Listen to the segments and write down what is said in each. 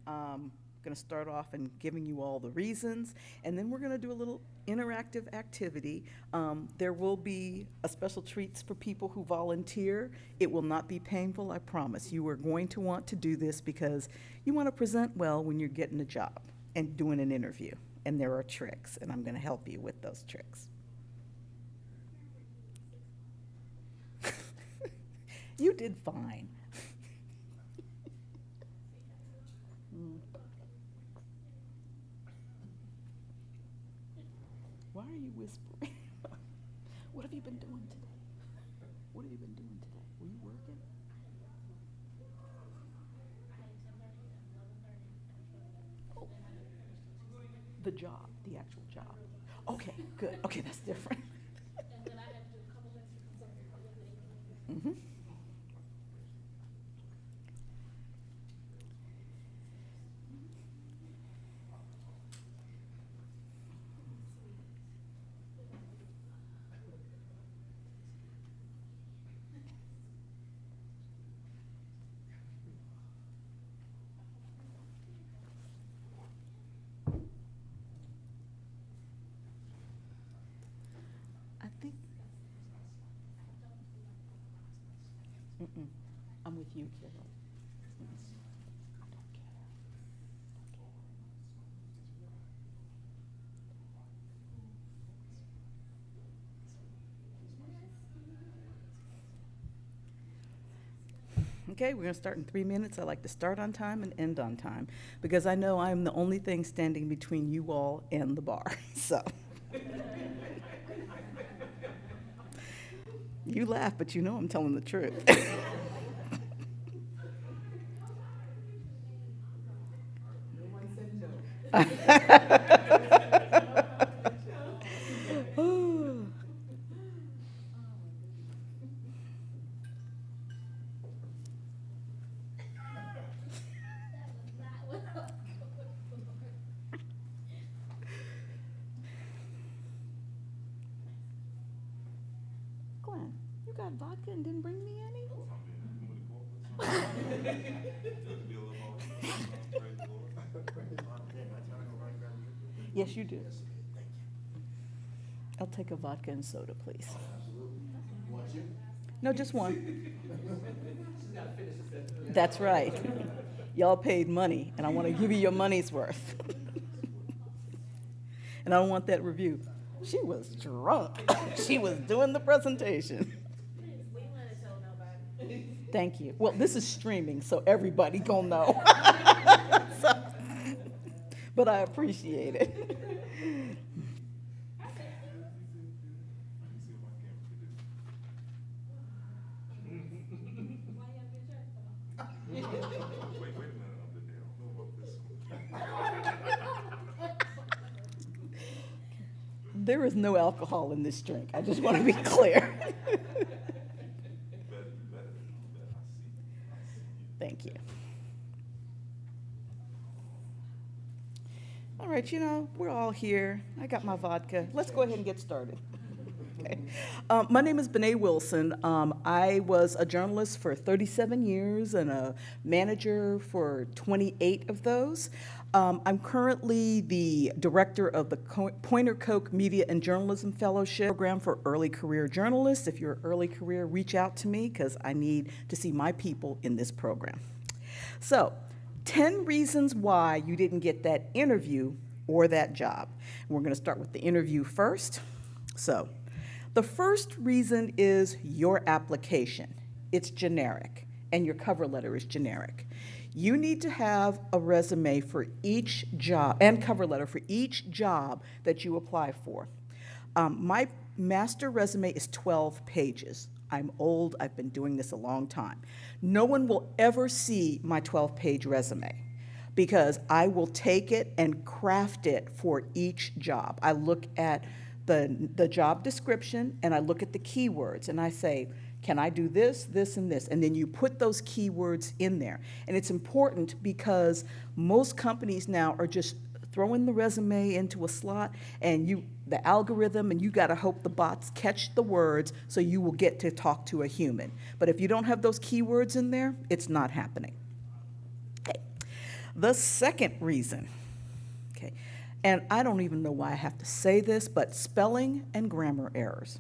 Going to start off and giving you all the reasons, and then we're going to do a little interactive activity. There will be a special treats for people who volunteer. It will not be painful, I promise. You are going to want to do this because you want to present well when you're getting a job and doing an interview. And there are tricks, and I'm going to help you with those tricks. You did fine. Mm. Why are you whispering? What have you been doing today? What have you been doing today? Were you working? Oh, the job, the actual job. Okay, good. Okay, that's different. Mm-hmm. I think. Mm-mm. I'm with you, Carol. Mm. I don't care. Okay, we're going to start in 3 minutes. I like to start on time and end on time because I know I'm the only thing standing between you all and the bar. So you laugh, but you know I'm telling the truth. Glenn, you got vodka and didn't bring me any? Yes, you do. I'll take a vodka and soda, please. No, just one. That's right. Y'all paid money, and I want to give you your money's worth. And I don't want that review. She was drunk. She was doing the presentation. Thank you. Well, this is streaming, so everybody gonna know. So, but I appreciate it. There is no alcohol in this drink. I just want to be clear. Thank you. All right, we're all here. I got my vodka. Let's go ahead and get started. Okay. My name is Bené Wilson. I was a journalist for 37 years and a manager for 28 of those. I'm currently the director of the Pointer Koch Media and Journalism Fellowship Program for early career journalists. If you're early career, reach out to me because I need to see my people in this program. So, 10 reasons why you didn't get that interview or that job. We're going to start with the interview first. So, the first reason is your application. It's generic, and your cover letter is generic. You need to have a resume for each job and cover letter for each job that you apply for. My master resume is 12 pages. I'm old, I've been doing this a long time. No one will ever see my 12-page resume because I will take it and craft it for each job. I look at the job description and I look at the keywords and I say, can I do this, this, and this? And then you put those keywords in there. And it's important because most companies now are just throwing the resume into a slot and the algorithm, and you gotta hope the bots catch the words so you will get to talk to a human. But if you don't have those keywords in there, it's not happening. Okay. The second reason, okay, and I don't even know why I have to say this, but spelling and grammar errors.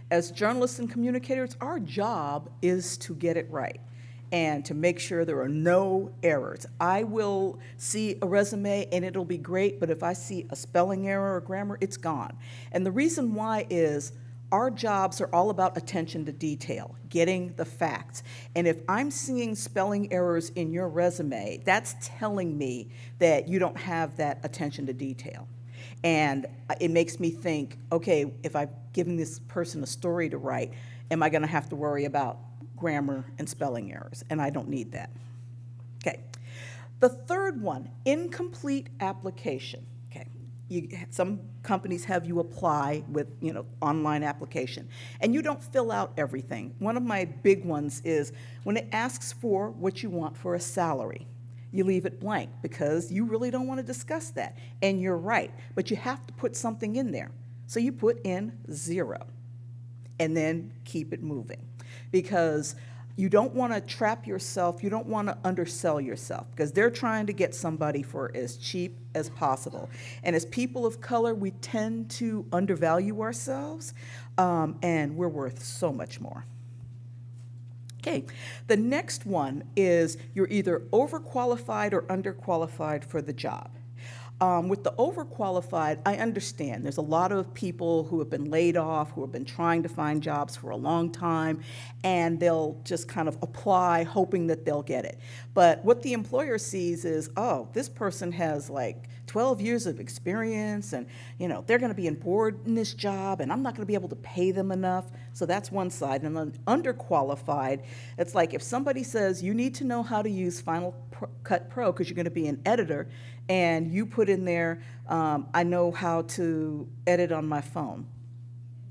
As journalists and communicators, our job is to get it right and to make sure there are no errors. I will see a resume and it'll be great, but if I see a spelling error or grammar, it's gone. And the reason why is our jobs are all about attention to detail, getting the facts. And if I'm seeing spelling errors in your resume, that's telling me that you don't have that attention to detail. And it makes me think, okay, if I've given this person a story to write, am I gonna have to worry about grammar and spelling errors? And I don't need that. Okay. The third one, incomplete application. Okay. Some companies have you apply with, online application, and you don't fill out everything. One of my big ones is when it asks for what you want for a salary. You leave it blank because you really don't want to discuss that. And you're right, but you have to put something in there. So you put in 0 and then keep it moving, because you don't want to trap yourself, you don't want to undersell yourself, because they're trying to get somebody for as cheap as possible. And as people of color, we tend to undervalue ourselves, and we're worth so much more. Okay, the next one is you're either overqualified or underqualified for the job. With the overqualified, I understand. There's a lot of people who have been laid off, who have been trying to find jobs for a long time, and they'll just kind of apply hoping that they'll get it. But what the employer sees is, oh, this person has like 12 years of experience, and they're going to be bored in this job, and I'm not going to be able to pay them enough. So that's one side. And then underqualified, it's like if somebody says you need to know how to use Final Cut Pro because you're going to be an editor, and you put in there, I know how to edit on my phone.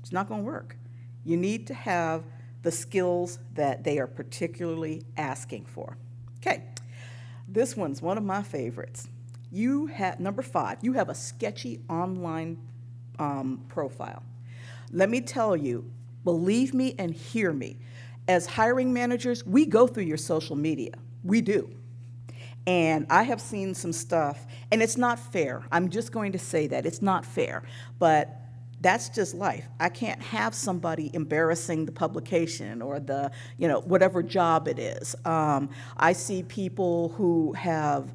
It's not going to work. You need to have the skills that they are particularly asking for. Okay, this one's one of my favorites. You have, number 5, you have a sketchy online profile. Let me tell you, believe me and hear me, as hiring managers, we go through your social media. We do. And I have seen some stuff, and it's not fair. I'm just going to say that. It's not fair. But that's just life. I can't have somebody embarrassing the publication or the, whatever job it is. I see people who have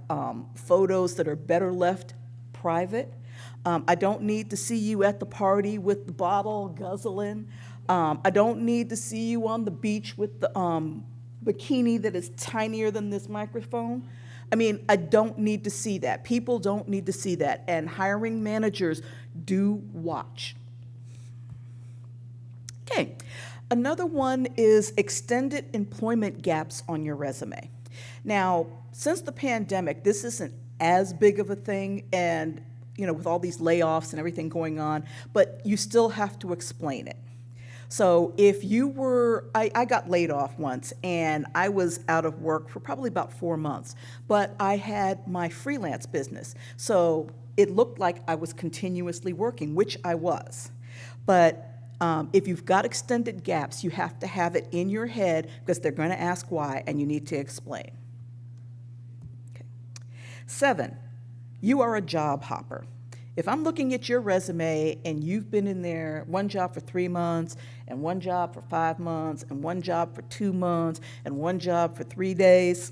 photos that are better left private. I don't need to see you at the party with the bottle guzzling. I don't need to see you on the beach with the bikini that is tinier than this microphone. I mean, I don't need to see that. People don't need to see that, and hiring managers do watch. Okay, another one is extended employment gaps on your resume. Now, since the pandemic, this isn't as big of a thing, and with all these layoffs and everything going on, but you still have to explain it. So if you were, I got laid off once, and I was out of work for probably about 4 months, but I had my freelance business. So it looked like I was continuously working, which I was. But if you've got extended gaps, you have to have it in your head, because they're going to ask why, and you need to explain. Okay. 7, you are a job hopper. If I'm looking at your resume and you've been in there one job for 3 months, and one job for 5 months, and one job for 2 months, and one job for 3 days,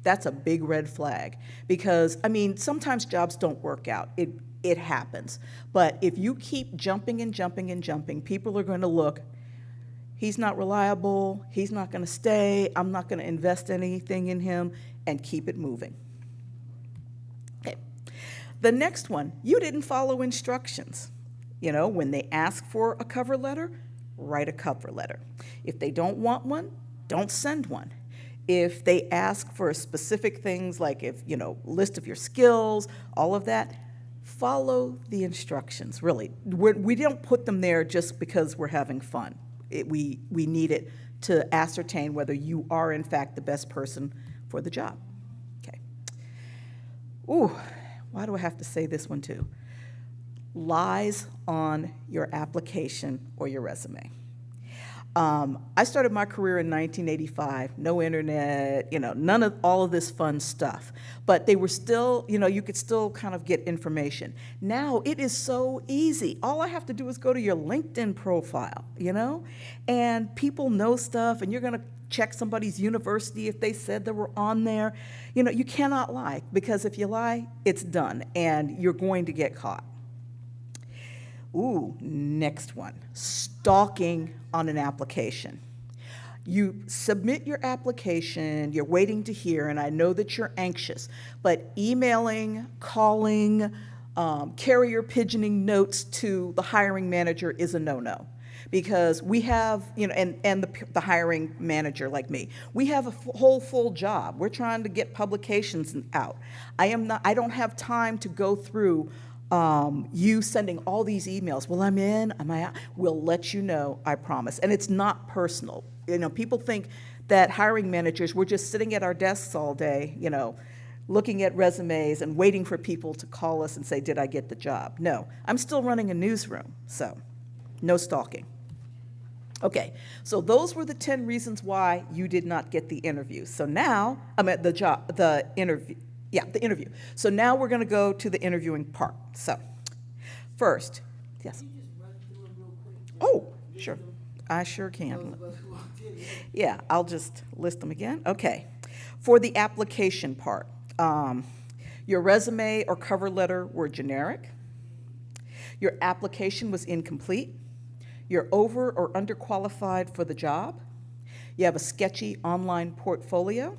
that's a big red flag. Because, sometimes jobs don't work out. It happens. But if you keep jumping and jumping and jumping, people are going to look, he's not reliable, he's not going to stay, I'm not going to invest anything in him, and keep it moving. The next one, you didn't follow instructions. When they ask for a cover letter, write a cover letter. If they don't want one, don't send one. If they ask for specific things like list of your skills, all of that, follow the instructions, really. We don't put them there just because we're having fun. We need it to ascertain whether you are, in fact, the best person for the job. Okay. Ooh. Why do I have to say this one too? Lies on your application or your resume. I started my career in 1985, no internet, none of all of this fun stuff. But they were still, you could still kind of get information. Now it is so easy. All I have to do is go to your LinkedIn profile, and people know stuff, and you're going to check somebody's university if they said they were on there. You cannot lie, because if you lie, it's done, and you're going to get caught. Ooh, next one, stalking on an application. You submit your application, you're waiting to hear, and I know that you're anxious, but emailing, calling, carrier pigeoning notes to the hiring manager is a no-no. Because we have, and the hiring manager like me, we have a whole full job. We're trying to get publications out. I don't have time to go through you sending all these emails. Well, I'm in, am I out? We'll let you know, I promise. And it's not personal. People think that hiring managers, we're just sitting at our desks all day, looking at resumes and waiting for people to call us and say, did I get the job? No, I'm still running a newsroom, so no stalking. Okay, so those were the 10 reasons why you did not get the interview. So now, the interview. So now we're going to go to the interviewing part. So, first, yes. Can you just run through them real quick? Oh, sure. I sure can. Yeah, I'll just list them again. Okay. For the application part, your resume or cover letter were generic. Your application was incomplete. You're over or underqualified for the job. You have a sketchy online portfolio.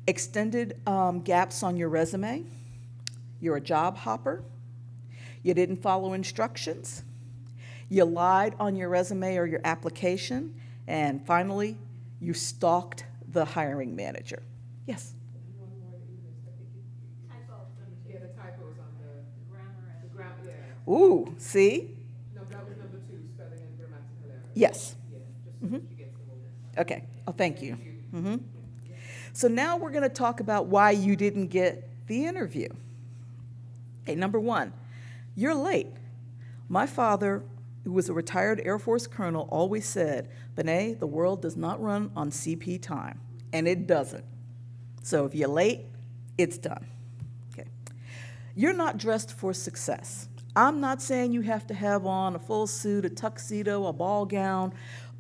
Extended gaps on your resume. You're a job hopper. You didn't follow instructions. You lied on your resume or your application. And finally, you stalked the hiring manager. Yes? Yeah, the typos on the grammar, yeah. Ooh, see? No, that was number 2, spelling and grammatical errors. Yes. Yeah, just so that you get some more. Okay. Oh, thank you. Mm-hmm. So now we're going to talk about why you didn't get the interview. Okay, number 1, you're late. My father, who was a retired Air Force colonel, always said, Benet, the world does not run on CP time, and it doesn't. So if you're late, it's done. Okay. You're not dressed for success. I'm not saying you have to have on a full suit, a tuxedo, a ball gown,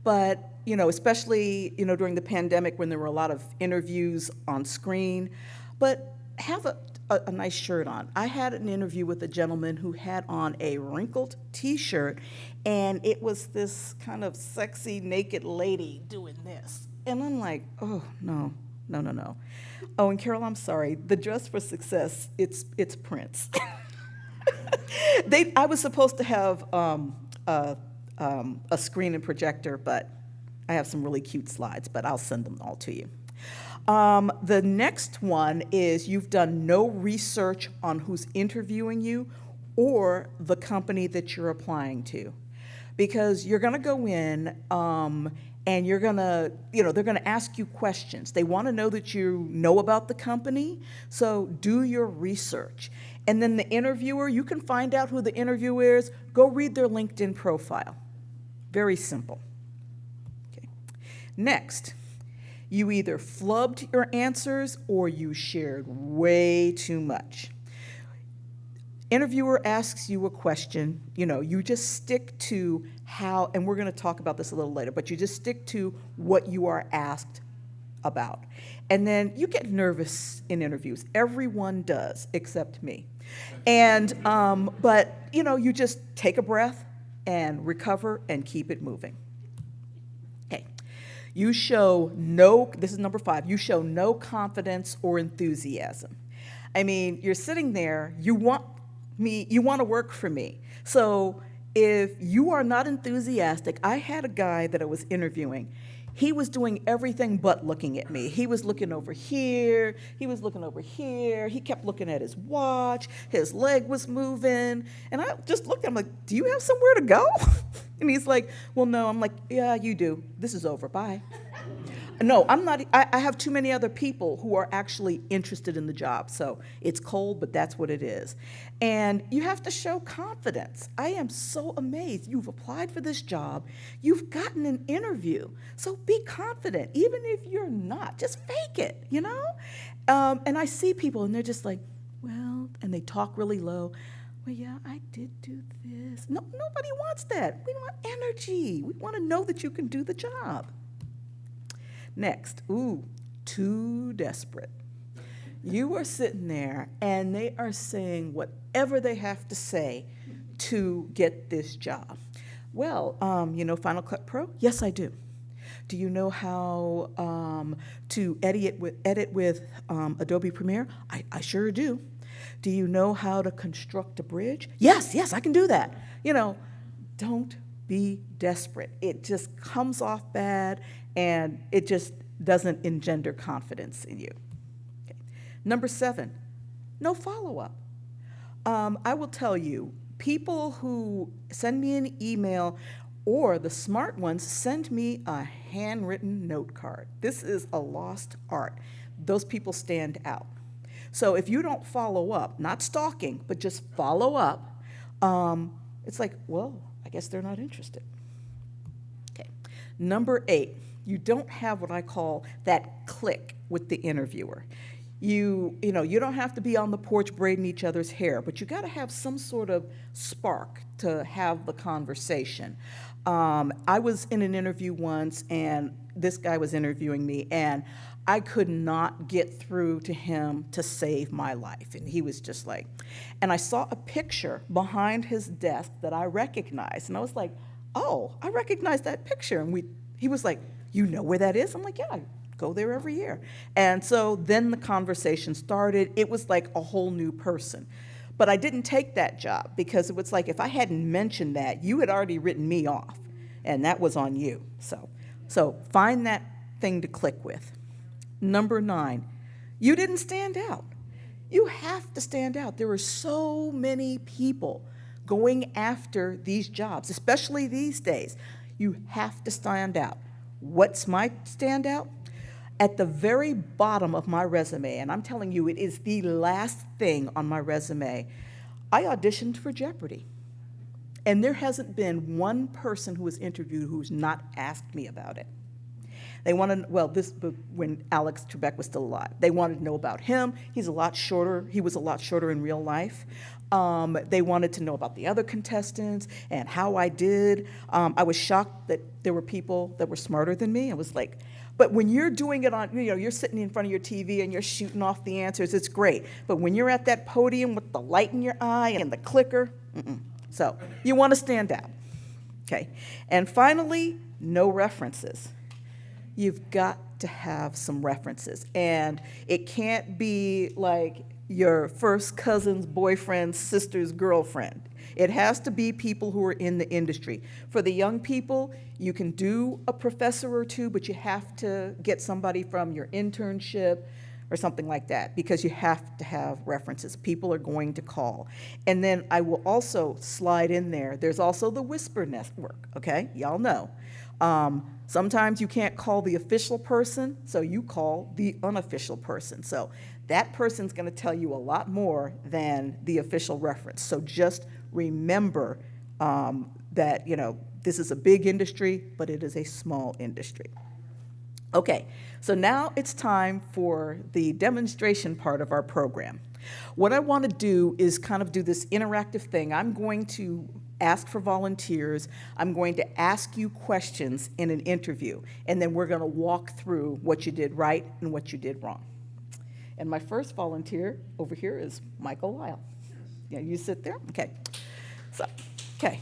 but especially, during the pandemic when there were a lot of interviews on screen, but have a nice shirt on. I had an interview with a gentleman who had on a wrinkled t-shirt, and it was this kind of sexy naked lady doing this. And I'm like, oh, no. Oh, and Carol, I'm sorry, the Dress for Success, it's Prince. I was supposed to have a screen and projector, but I have some really cute slides, but I'll send them all to you. The next one is you've done no research on who's interviewing you or the company that you're applying to. Because you're going to go in and you're going to, they're going to ask you questions. They want to know that you know about the company, so do your research. And then the interviewer, you can find out who the interviewer is. Go read their LinkedIn profile. Very simple. Okay. Next, you either flubbed your answers or you shared way too much. Interviewer asks you a question, you just stick to how, and we're going to talk about this a little later, but you just stick to what you are asked about. And then you get nervous in interviews. Everyone does, except me. And, but, you just take a breath and recover and keep it moving. Okay. You show this is number 5, you show no confidence or enthusiasm. I mean, you're sitting there, you want to work for me. So if you are not enthusiastic, I had a guy that I was interviewing. He was doing everything but looking at me. He was looking over here. He was looking over here. He kept looking at his watch. His leg was moving. And I just looked at him like, do you have somewhere to go? And he's like, well, no. I'm like, yeah, you do. This is over. Bye. No, I'm not, I have too many other people who are actually interested in the job. So it's cold, but that's what it is. And you have to show confidence. I am so amazed. You've applied for this job, you've gotten an interview. So be confident, even if you're not, just fake it, you know? And I see people and they're just like, well, and they talk really low. Well, yeah, I did do this. No, nobody wants that. We want energy. We want to know that you can do the job. Next, ooh, too desperate. You are sitting there and they are saying whatever they have to say to get this job. Well, you know Final Cut Pro? Yes, I do. Do you know how to edit with Adobe Premiere? I sure do. Do you know how to construct a bridge? Yes, yes, I can do that. You know, don't be desperate. It just comes off bad and it just doesn't engender confidence in you. Okay. Number 7, no follow-up. I will tell you, people who send me an email or the smart ones send me a handwritten note card. This is a lost art. Those people stand out. So if you don't follow up, not stalking, but just follow up, it's like, well, I guess they're not interested. Okay. Number 8, you don't have what I call that click with the interviewer. You don't have to be on the porch braiding each other's hair, but you got to have some sort of spark to have the conversation. I was in an interview once, and this guy was interviewing me, and I could not get through to him to save my life. And he was just like, and I saw a picture behind his desk that I recognized. And I was like, oh, I recognize that picture. And he was like, you know where that is? I'm like, yeah, I go there every year. And so then the conversation started. It was like a whole new person. But I didn't take that job because it was like, if I hadn't mentioned that, you had already written me off. And that was on you. So find that thing to click with. Number 9, you didn't stand out. You have to stand out. There are so many people going after these jobs, especially these days. You have to stand out. What's my standout? At the very bottom of my resume, and I'm telling you, it is the last thing on my resume, I auditioned for Jeopardy. And there hasn't been one person who was interviewed who's not asked me about it. They wanted, when Alex Trebek was still alive, they wanted to know about him. He's a lot shorter. He was a lot shorter in real life. They wanted to know about the other contestants and how I did. I was shocked that there were people that were smarter than me. I was like, but when you're doing it on, you're sitting in front of your TV and you're shooting off the answers, it's great. But when you're at that podium with the light in your eye and the clicker, So you want to stand out. Okay. And finally, no references. You've got to have some references. And it can't be like your first cousin's boyfriend's sister's girlfriend. It has to be people who are in the industry. For the young people, you can do a professor or two, but you have to get somebody from your internship or something like that, because you have to have references. People are going to call. And then I will also slide in there, there's also the whisper network, okay? Y'all know. Sometimes you can't call the official person, so you call the unofficial person. So that person's gonna tell you a lot more than the official reference. So just remember that, this is a big industry, but it is a small industry. Okay, so now it's time for the demonstration part of our program. What I want to do is kind of do this interactive thing. I'm going to ask for volunteers. I'm going to ask you questions in an interview, and then we're going to walk through what you did right and what you did wrong. And my first volunteer over here is Michael Lyle. Yeah, you sit there? Okay. Okay.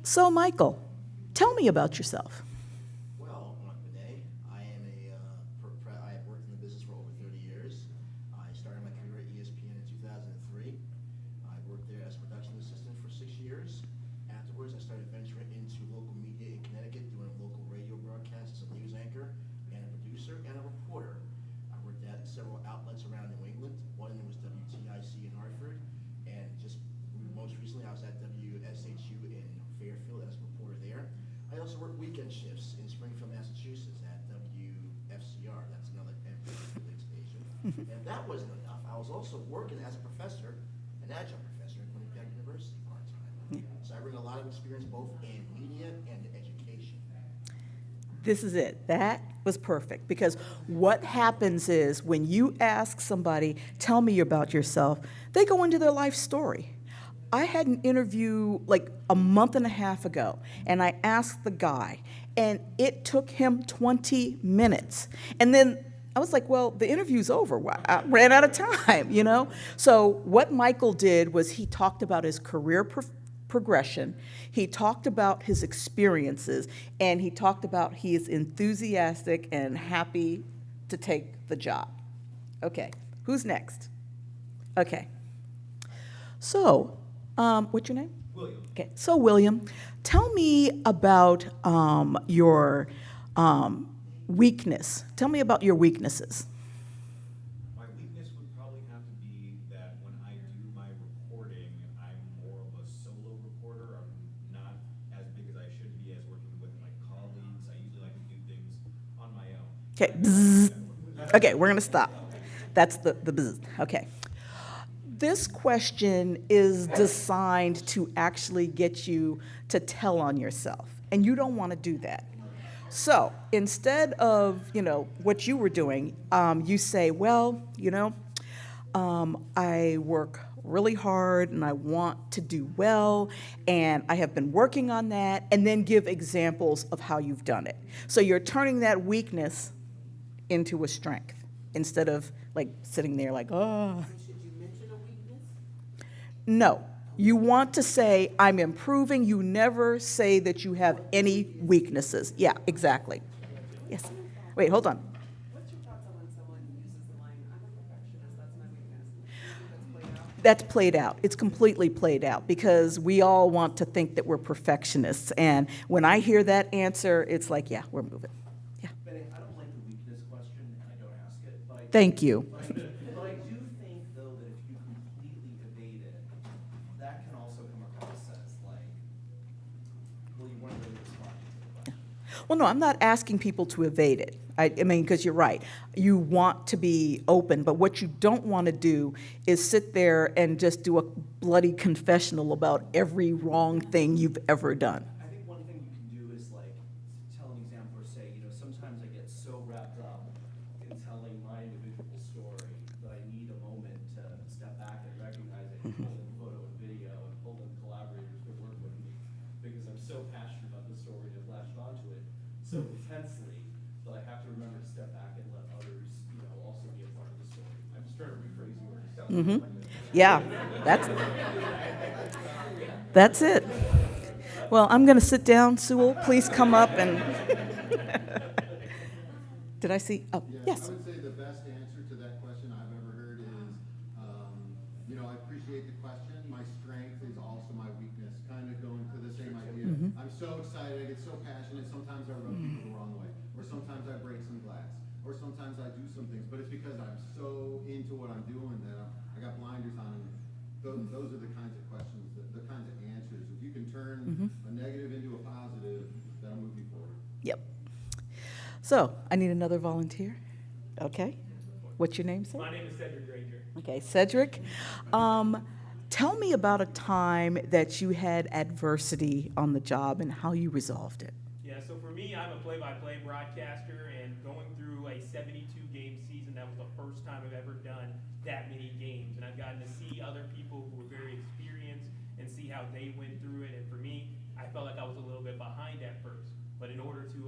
So, Michael, tell me about yourself. I have worked in the business for over 30 years. I started my career at ESPN in 2003. I worked there as a production assistant for 6 years. Afterwards, I started venturing into local media in Connecticut, doing local radio broadcasts as a news anchor and a producer and a reporter. I worked at several outlets around New England. One of them was WTIC in Hartford, and just most recently I was at WSHU in Fairfield as a reporter there. I also worked weekend shifts in Springfield, Massachusetts, If that wasn't enough, I was also working as a professor, an adjunct professor at Quinnipiac University part-time. So I bring a lot of experience both in media and education. This is it. That was perfect, because what happens is when you ask somebody, tell me about yourself, they go into their life story. I had an interview like a month and a half ago, and I asked the guy, and it took him 20 minutes. And then I was like, well, the interview's over. I ran out of time, you know? So what Michael did was he talked about his career progression, he talked about his experiences, and he talked about he is enthusiastic and happy to take the job. Okay, who's next? Okay. So, what's your name? William. Okay, so William, tell me about your weakness. Tell me about your weaknesses. My weakness would probably have to be that when I do my reporting, I'm more of a solo reporter. I'm not as big as I should be as working with my colleagues. I usually like to do things on my own. Okay, bzzz. Okay, we're gonna stop. That's the bzzz. Okay. This question is designed to actually get you to tell on yourself, and you don't want to do that. So instead of, what you were doing, you say, well, I work really hard and I want to do well, and I have been working on that, and then give examples of how you've done it. So you're turning that weakness into a strength instead of like sitting there like, oh. Should you mention a weakness? No. You want to say, I'm improving. You never say that you have any weaknesses. Yeah, exactly. Yes. Wait, hold on. What's your thoughts on when someone uses the line, I'm a perfectionist, that's my weakness? Do you think that's played out? That's played out. It's completely played out, because we all want to think that we're perfectionists. And when I hear that answer, it's like, yeah, we're moving. Yeah. Benny, I don't like the weakness question, and I don't ask it, but I. Thank you. But I do think, though, that if you completely evade it, that can also come across as like, well, you weren't really responding to the question. Well, no, I'm not asking people to evade it. I mean, because you're right. You want to be open, but what you don't want to do is sit there and just do a bloody confessional about every wrong thing you've ever done. I think one thing you can do is like tell an example or say, sometimes I get so wrapped up in telling my individual story that I need a moment to step back and recognize it, and pull in photo and video, and pull in collaborators to work with me, because I'm so passionate about the story and have latched onto it so intensely that I have to remember to step back and let others, also be a part of the story. I'm just trying to rephrase yours. Yeah, that's it. Well, I'm going to sit down. Sewell, please come up and. Did I see? Oh, yes. I would say the best answer to that question I've ever heard is, I appreciate the question. My strength is also my weakness. Kind of going to the same idea. I'm so excited. I get so passionate. Sometimes I rub people the wrong way, or sometimes I break some glass, or sometimes I do some things. But it's because I'm so into what I'm doing that I got blinders on. And those are the kinds of questions, the kinds of answers. If you can turn a negative into a positive, that'll move you forward. Yep. So I need another volunteer. Okay. What's your name, sir? My name is Cedric Granger. Okay, Cedric. Tell me about a time that you had adversity on the job and how you resolved it. Yeah, so for me, I'm a play-by-play broadcaster, and going through a 72-game season, that was the first time I've ever done that many games. And I've gotten to see other people who were very experienced and see how they went through it. And for me, I felt like I was a little bit behind at first. But in order to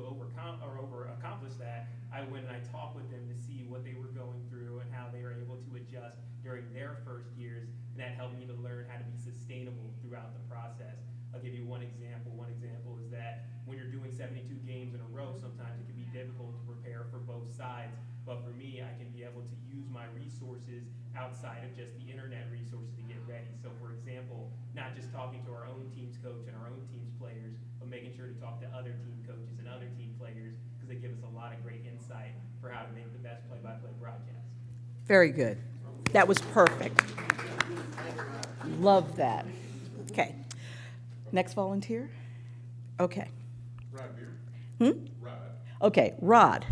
accomplish that, I went and I talked with them to see what they were going through and how they were able to adjust during their first years, and that helped me to learn how to be sustainable throughout the process. I'll give you one example. One example is that when you're doing 72 games in a row, sometimes it can be difficult to prepare for both sides. But for me, I can be able to use my resources outside of just the internet resources to get ready. So for example, not just talking to our own team's coach and our own team's players, but making sure to talk to other team coaches and other team players, because they give us a lot of great insight for how to make the best play-by-play broadcast. Very good. That was perfect. Love that. Okay. Next volunteer? Okay. Rod Beer. Okay, Rod.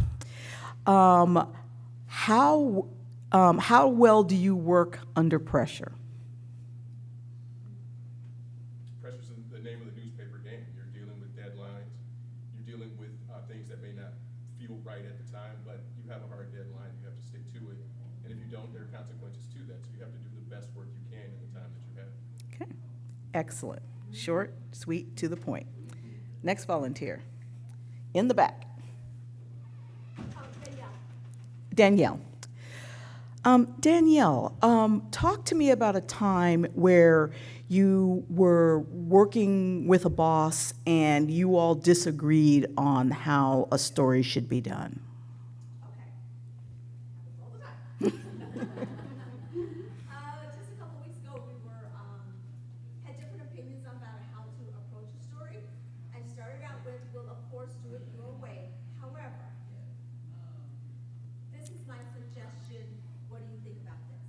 How How well do you work under pressure? Pressure's in the name of the newspaper game. You're dealing with deadlines. You're dealing with things that may not feel right at the time, but you have a hard deadline. You have to stick to it. And if you don't, there are consequences to that. So you have to do the best work you can in the time that you have. Okay, excellent. Short, sweet, to the point. Next volunteer. In the back. Danielle. Danielle, talk to me about a time where you were working with a boss and you all disagreed on how a story should be done. All the time. Just a couple weeks ago, we were, had different opinions about how to approach a story. I started out with, we'll of course do it your way. However, this is my suggestion. What do you think about this?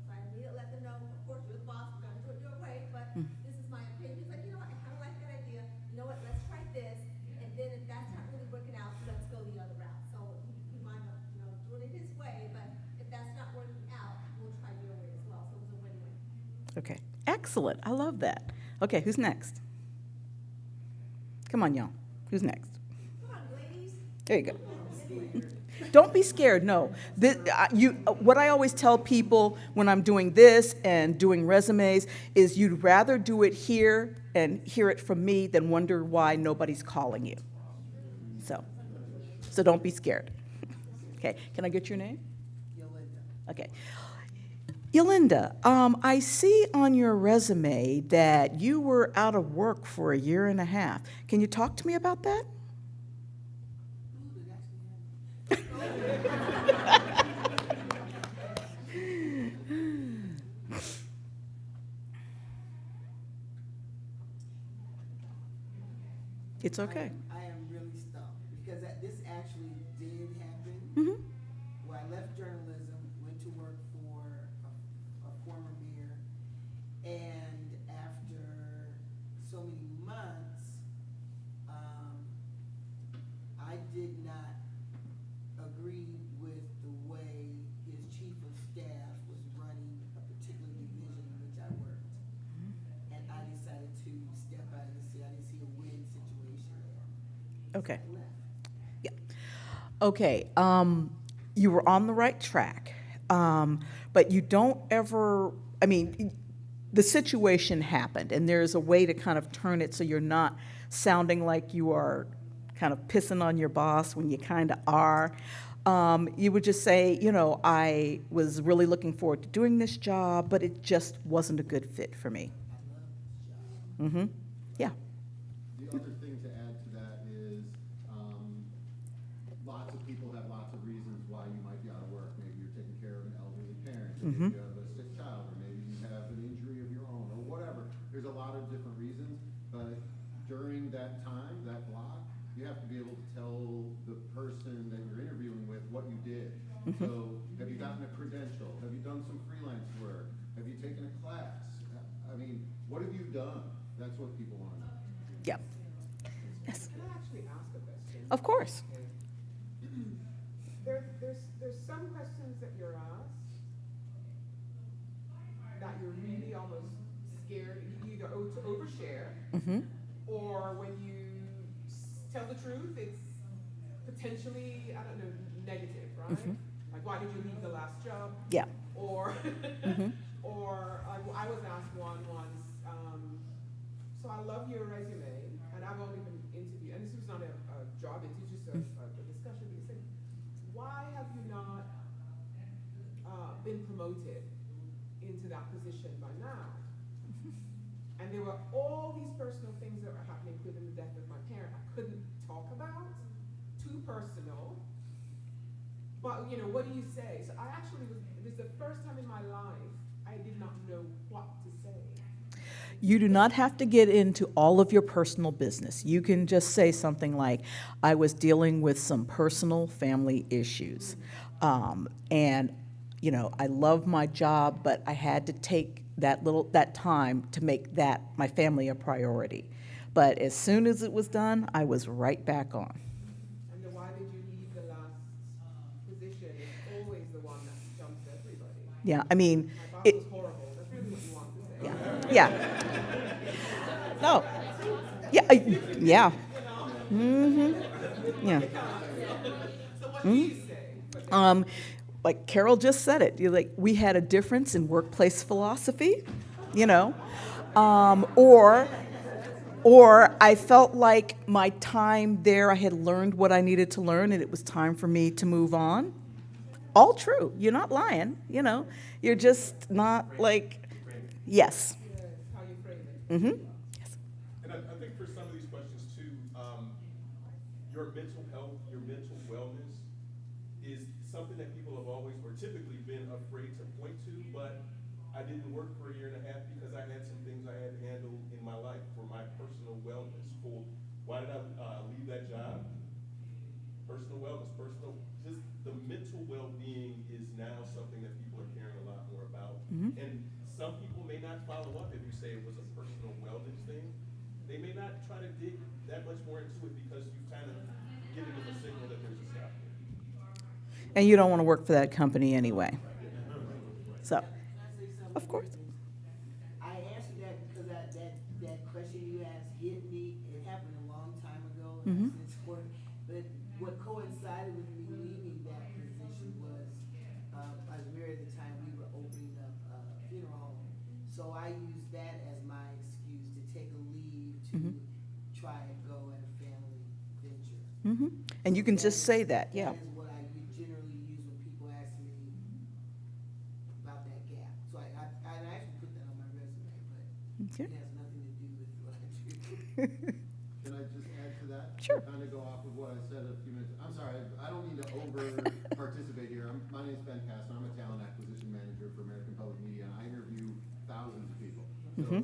So I immediately let them know, of course, you're the boss, we're gonna do it your way, but this is my opinion. It's like, you know what, I kinda like that idea. You know what, let's try this. And then if that's not really working out, let's go the other route. So he might have, doing it his way, but if that's not working out, we'll try your way as well. So it was a win-win. Okay, excellent. I love that. Okay, who's next? Come on, y'all. Who's next? Come on, ladies. There you go. Don't be scared. No, what I always tell people when I'm doing this and doing resumes is you'd rather do it here and hear it from me than wonder why nobody's calling you. So don't be scared. Okay, can I get your name? Yolinda. Okay. Yolinda, I see on your resume that you were out of work for a year and a half. Can you talk to me about that? It's okay. I am really stumped because this actually did happen. Mm-hmm. Where I left journalism, went to work for a former mayor, and after so many months, I did not agree with the way his chief of staff was running a particular division in which I worked. And I decided to step out of the city. I didn't see a win situation there. Okay. So I left. Yeah. Okay. You were on the right track, but you don't ever. I mean, the situation happened, and there's a way to kind of turn it so you're not sounding like you are kind of pissing on your boss when you kind of are. You would just say, I was really looking forward to doing this job, but it just wasn't a good fit for me. Mm-hmm. Yeah. The other thing to add to that is, lots of people have lots of reasons why you might be out of work. Maybe you're taking care of an elderly parent, or maybe you have a sick child, or maybe you have an injury of your own, or whatever. There's a lot of different reasons, but during that time, that block, you have to be able to tell the person that you're interviewing with what you did. So, have you gotten a credential? Have you done some freelance work? Have you taken a class? I mean, what have you done? That's what people want to know. Yeah. Yes. Can I actually ask a question? Of course. There's some questions that you're asked that you're really almost scared, you either to overshare, Mm-hmm. or when you tell the truth, it's potentially, I don't know, negative, right? Like, why did you leave the last job? Yeah. Or, or I was asked one once, so I love your resume, and I've only been interviewed, and this was not a job, it was just a discussion. You said, why have you not been promoted into that position by now? And there were all these personal things that were happening, including the death of my parent, I couldn't talk about, too personal. But, what do you say? So I actually this is the first time in my life I did not know what to say. You do not have to get into all of your personal business. You can just say something like, I was dealing with some personal family issues. And, I love my job, but I had to take that time to make that my family a priority. But as soon as it was done, I was right back on. And the why did you leave the last position is always the one that Yeah, I mean, My boss it, was horrible. That's really what you want to say. yeah, yeah. No, yeah, yeah. Mm-hmm, yeah. So what do you say? Um, like Carol just said it, we had a difference in workplace philosophy, you know, um, or, or I felt like my time there, I had learned what I needed to learn, and it was time for me to move on. All true. You're not lying, you know. You're just not like, yes. Yes, how you frame it. Mm-hmm. Yes. And I think for some of these questions too, your mental health, your mental wellness is something that people have always or typically been afraid to point to, but I didn't work for a year and a half because I had some things I had to handle in my life for my personal wellness. For why did I leave that job? Personal wellness, just the mental well-being is now something that people are caring a lot more about. Mhm. And some people may not follow up if you say it was a personal wellness thing. They may not try to dig that much more into it because you've kind of given them a signal that there's a stop there. And you don't want to work for that company anyway. So, Can I say something? of course. I answered that because that question you asked hit me. It happened a long time ago, and Mhm. I since worked. But what coincided with me leaving that position was I was married at the time. We were opening up a funeral home, so I used that as my excuse to take a leave to Mhm. try and go at a family venture. Mm-hmm. And you can just say that, yeah. That is what I generally use when people ask me about that gap. So I actually put that on my resume, but Okay. it has nothing to do with what I do. Can I just add to that? Sure. Kind of go off of what I said a few minutes. I'm sorry, I don't mean to over participate here. My name's Ben Castor. I'm a talent acquisition manager for American Public Media, and I interview thousands of people. So Mhm.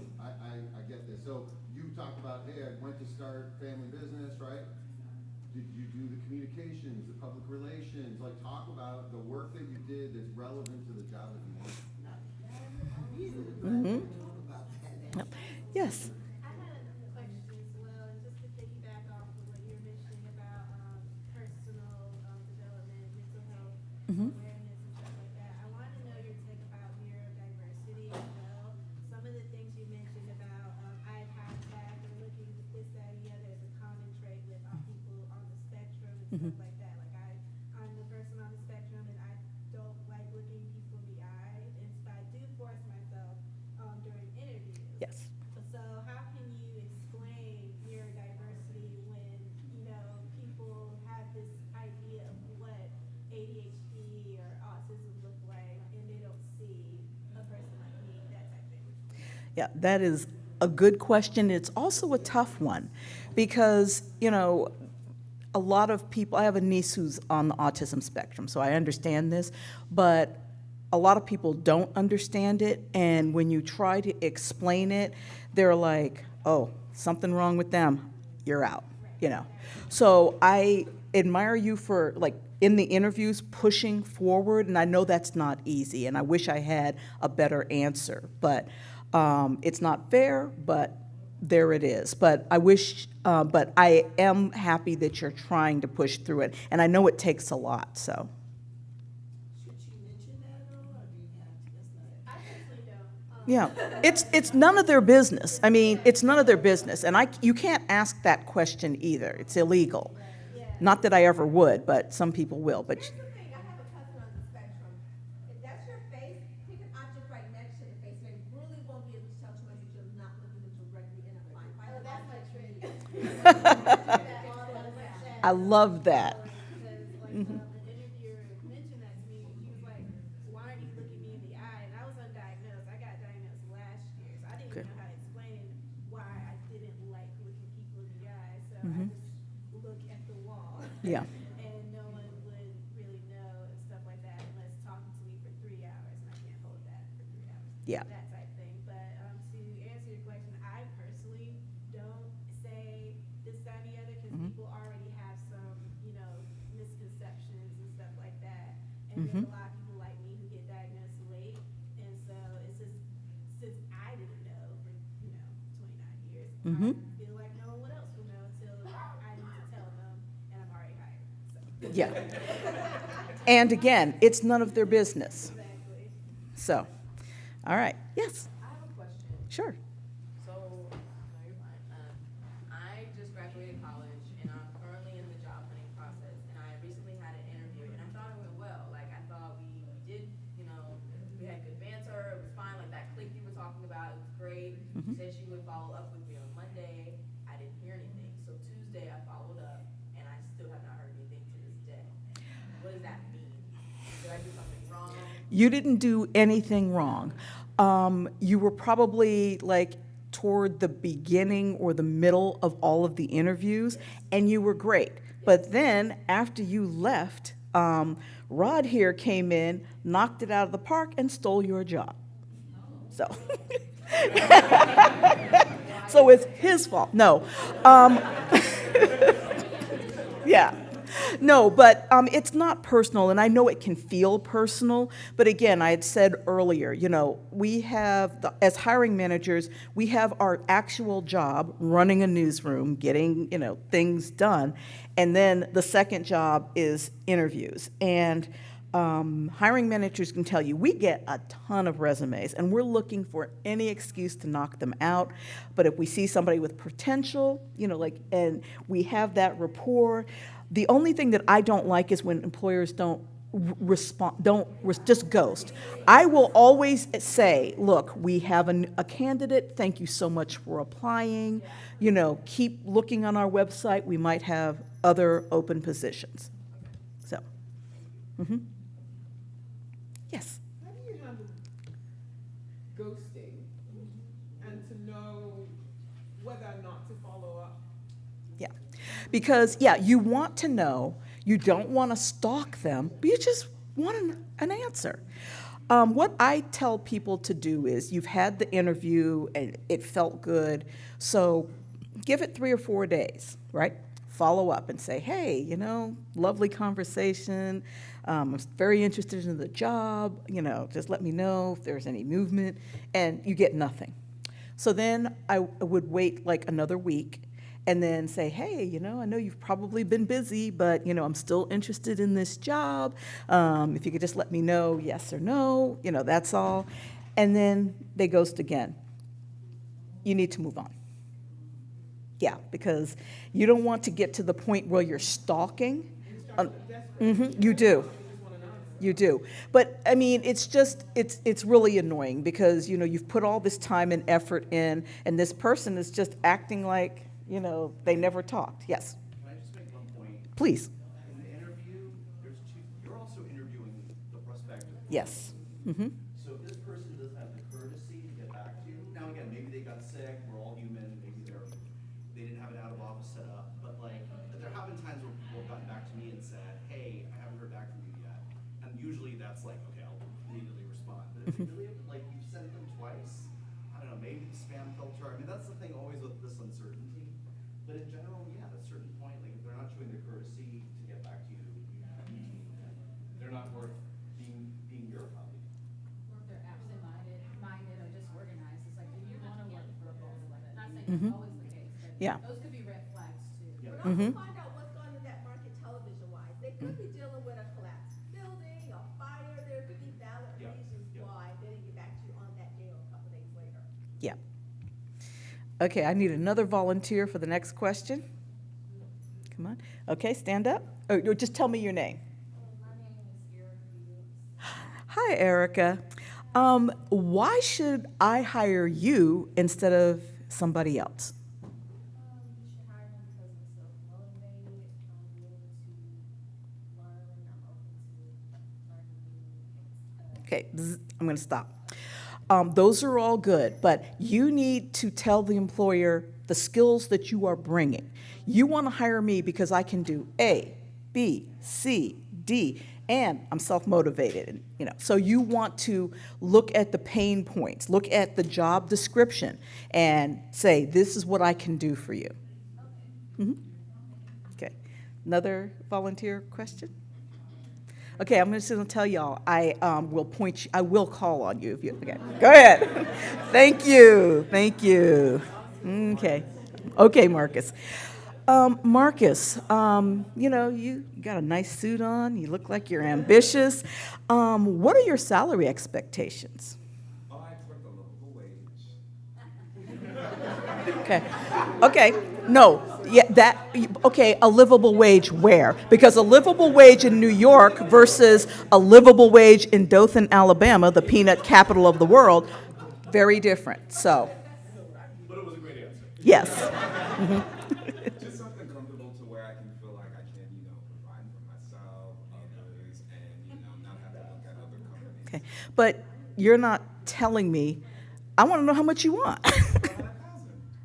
I get this. So you talk about, hey, I went to start family business, right? Did you do the communications, the public relations? Like, talk about the work that you did that's relevant to the job that you want. Mhm. Talk about that. Yep. Yes. I had a question as well, and just to piggyback off of what you're mentioning about personal development, mental health Mhm. awareness, and stuff like that. I want to know your take about neurodiversity as well. Some of the things you mentioned about eye contact and looking at this, that, and the other is a common trait with people on the spectrum and Mhm. stuff like that. Like I'm the person on the spectrum, and I don't like looking people in the eye, and so I do force myself during interviews. Yes. So how can you explain neurodiversity when, people have this idea of what ADHD or autism look like and they don't see a person like me, that type of thing? Yeah, that is a good question. It's also a tough one because, a lot of people, I have a niece who's on the autism spectrum, so I understand this, but a lot of people don't understand it, and when you try to explain it, they're like, oh, something wrong with them, you're out. So I admire you for, like, in the interviews, pushing forward, and I know that's not easy, and I wish I had a better answer, but it's not fair, but there it is. But but I am happy that you're trying to push through it, and I know it takes a lot, so. Should she mention that at all, or do you have to? That's not. I personally don't. Yeah, it's none of their business. I mean, it's none of their business, and you can't ask that question either. It's illegal. Yeah. Not that I ever would, but some people will. But Here's the thing, I have a cousin on the spectrum. If that's your face, pick an object right next to the face, and they really won't be able to tell too much if you're not looking them directly in a line. Oh, that's my trick. I love that. Because an interviewer mentioned that to me, and she was like, "Why aren't you looking me in the eye?" And I was undiagnosed. I got diagnosed last year, so I didn't Okay. even know how to explain why I didn't like looking people in the eye. So I Mhm. just look at the wall. Yeah. And no one would really know and stuff like that unless talking to me for 3 hours, and I can't hold that for 3 hours. Yeah. That type thing. But to answer your question, I personally don't say this, that, and the other because Mhm. people already have some, misconceptions and stuff like that. And Mhm. there's a lot of people like me who get diagnosed late, and so it's just since I didn't know for 29 years, Mhm. I feel like no one else will know until I need to tell them, and I'm already hired. So. Yeah. And again, it's none of their business. Exactly. So, all right, yes, I have a question. sure. So, no, you're fine. I just graduated college and I'm currently in the job hunting process. And I recently had an interview and I thought it went well. Like I thought we did, you know, we had good banter. It was fine. Like that click you were talking about, it was great. She said she would follow up with me on Monday. I didn't hear anything. So Tuesday I followed up and I still have not heard anything to this day. What does that mean? Did I do something wrong? You didn't do anything wrong. You were probably like toward the beginning or the middle of all of the interviews, and you were great. But then after you left, Rod here came in, knocked it out of the park, and stole your job. So, so it's his fault. No. Yeah. No, but it's not personal, and I know it can feel personal, but again, I had said earlier, you know, we have, as hiring managers, we have our actual job, running a newsroom, getting, you know, things done, and then the second job is interviews. And hiring managers can tell you, we get a ton of resumes, and we're looking for any excuse to knock them out. But if we see somebody with potential, you know, like, and we have that rapport, the only thing that I don't like is when employers don't respond, just ghost. I will always say, look, we have a candidate, thank you so much for applying, you know, keep looking on our website, we might have other open positions. So, yes. How do you handle ghosting and to know whether or not to follow up? Yeah, because, yeah, you want to know, you don't want to stalk them, but you just want an answer. What I tell people to do is, you've had the interview and it felt good, so give it 3 or 4 days, right? Follow up and say, hey, you know, lovely conversation, I'm very interested in the job, you know, just let me know if there's any movement, and you get nothing. So then I would wait like another week and then say, hey, you know, I know you've probably been busy, but, you know, I'm still interested in this job. If you could just let me know yes or no, you know, that's all. And then they ghost again. You need to move on. Yeah, because you don't want to get to the point where you're stalking. You do. You do. But, I mean, it's just, it's really annoying because, you know, you've put all this time and effort in, and this person is just acting like, you know, they never talked. Yes? Can I just make one point? Please. In the interview, you're also interviewing the prospective. Yes. Mm-hmm. So if this person doesn't have the courtesy to get back to you, now again, maybe they got sick, we're all human, maybe they didn't have an out of office set up, but like, there have been times where people have gotten back to me and said, hey, I haven't heard back from you yet. And usually that's like, okay, I'll immediately respond. But if you really, like, you've sent them twice, I don't know, maybe the spam filter, I mean, that's the thing always with this uncertainty. But in general, yeah, at a certain point, like, if they're not showing the courtesy to get back to you, you need to move on. They're not worth, Being your colleague. Or if they're absent-minded or disorganized, it's like, do you want to work for a boss like that? Not saying that's always the case, but Yeah. those could be red flags too. Yeah. But also find out what's going on in that market television-wise. They could be dealing with a collapsed building, a fire, there could be valid Yeah. reasons Yeah. why they didn't get back to you on that day or a couple days later. Yeah. Okay, I need another volunteer for the next question. Come on. Okay, stand up. Or just tell me your name. My name is Erica. Hi, Erica. Why should I hire you instead of somebody else? You should hire me because I'm self-motivated, I'm willing to learn, I'm open to learning new things. Okay, I'm going to stop. Those are all good, but you need to tell the employer the skills that you are bringing. You want to hire me because I can do A, B, C, D, and I'm self-motivated. You know, so you want to look at the pain points, look at the job description, and say, this is what I can do for you. Okay, another volunteer question? Okay, I'm just going to tell y'all, I will call on you if you, okay. Go ahead. Thank you. Okay. Okay, Marcus. Marcus, you got a nice suit on, you look like you're ambitious. What are your salary expectations? Oh, I expect a livable wage. Okay, okay, no, okay, a livable wage where? Because a livable wage in New York versus a livable wage in Dothan, Alabama, the peanut capital of the world, very different, so, But it was a great answer. yes. Just something comfortable to where I can feel like I can, provide for myself, others, and, not have to look at other companies. Okay, but you're not telling me, I want to know how much you want.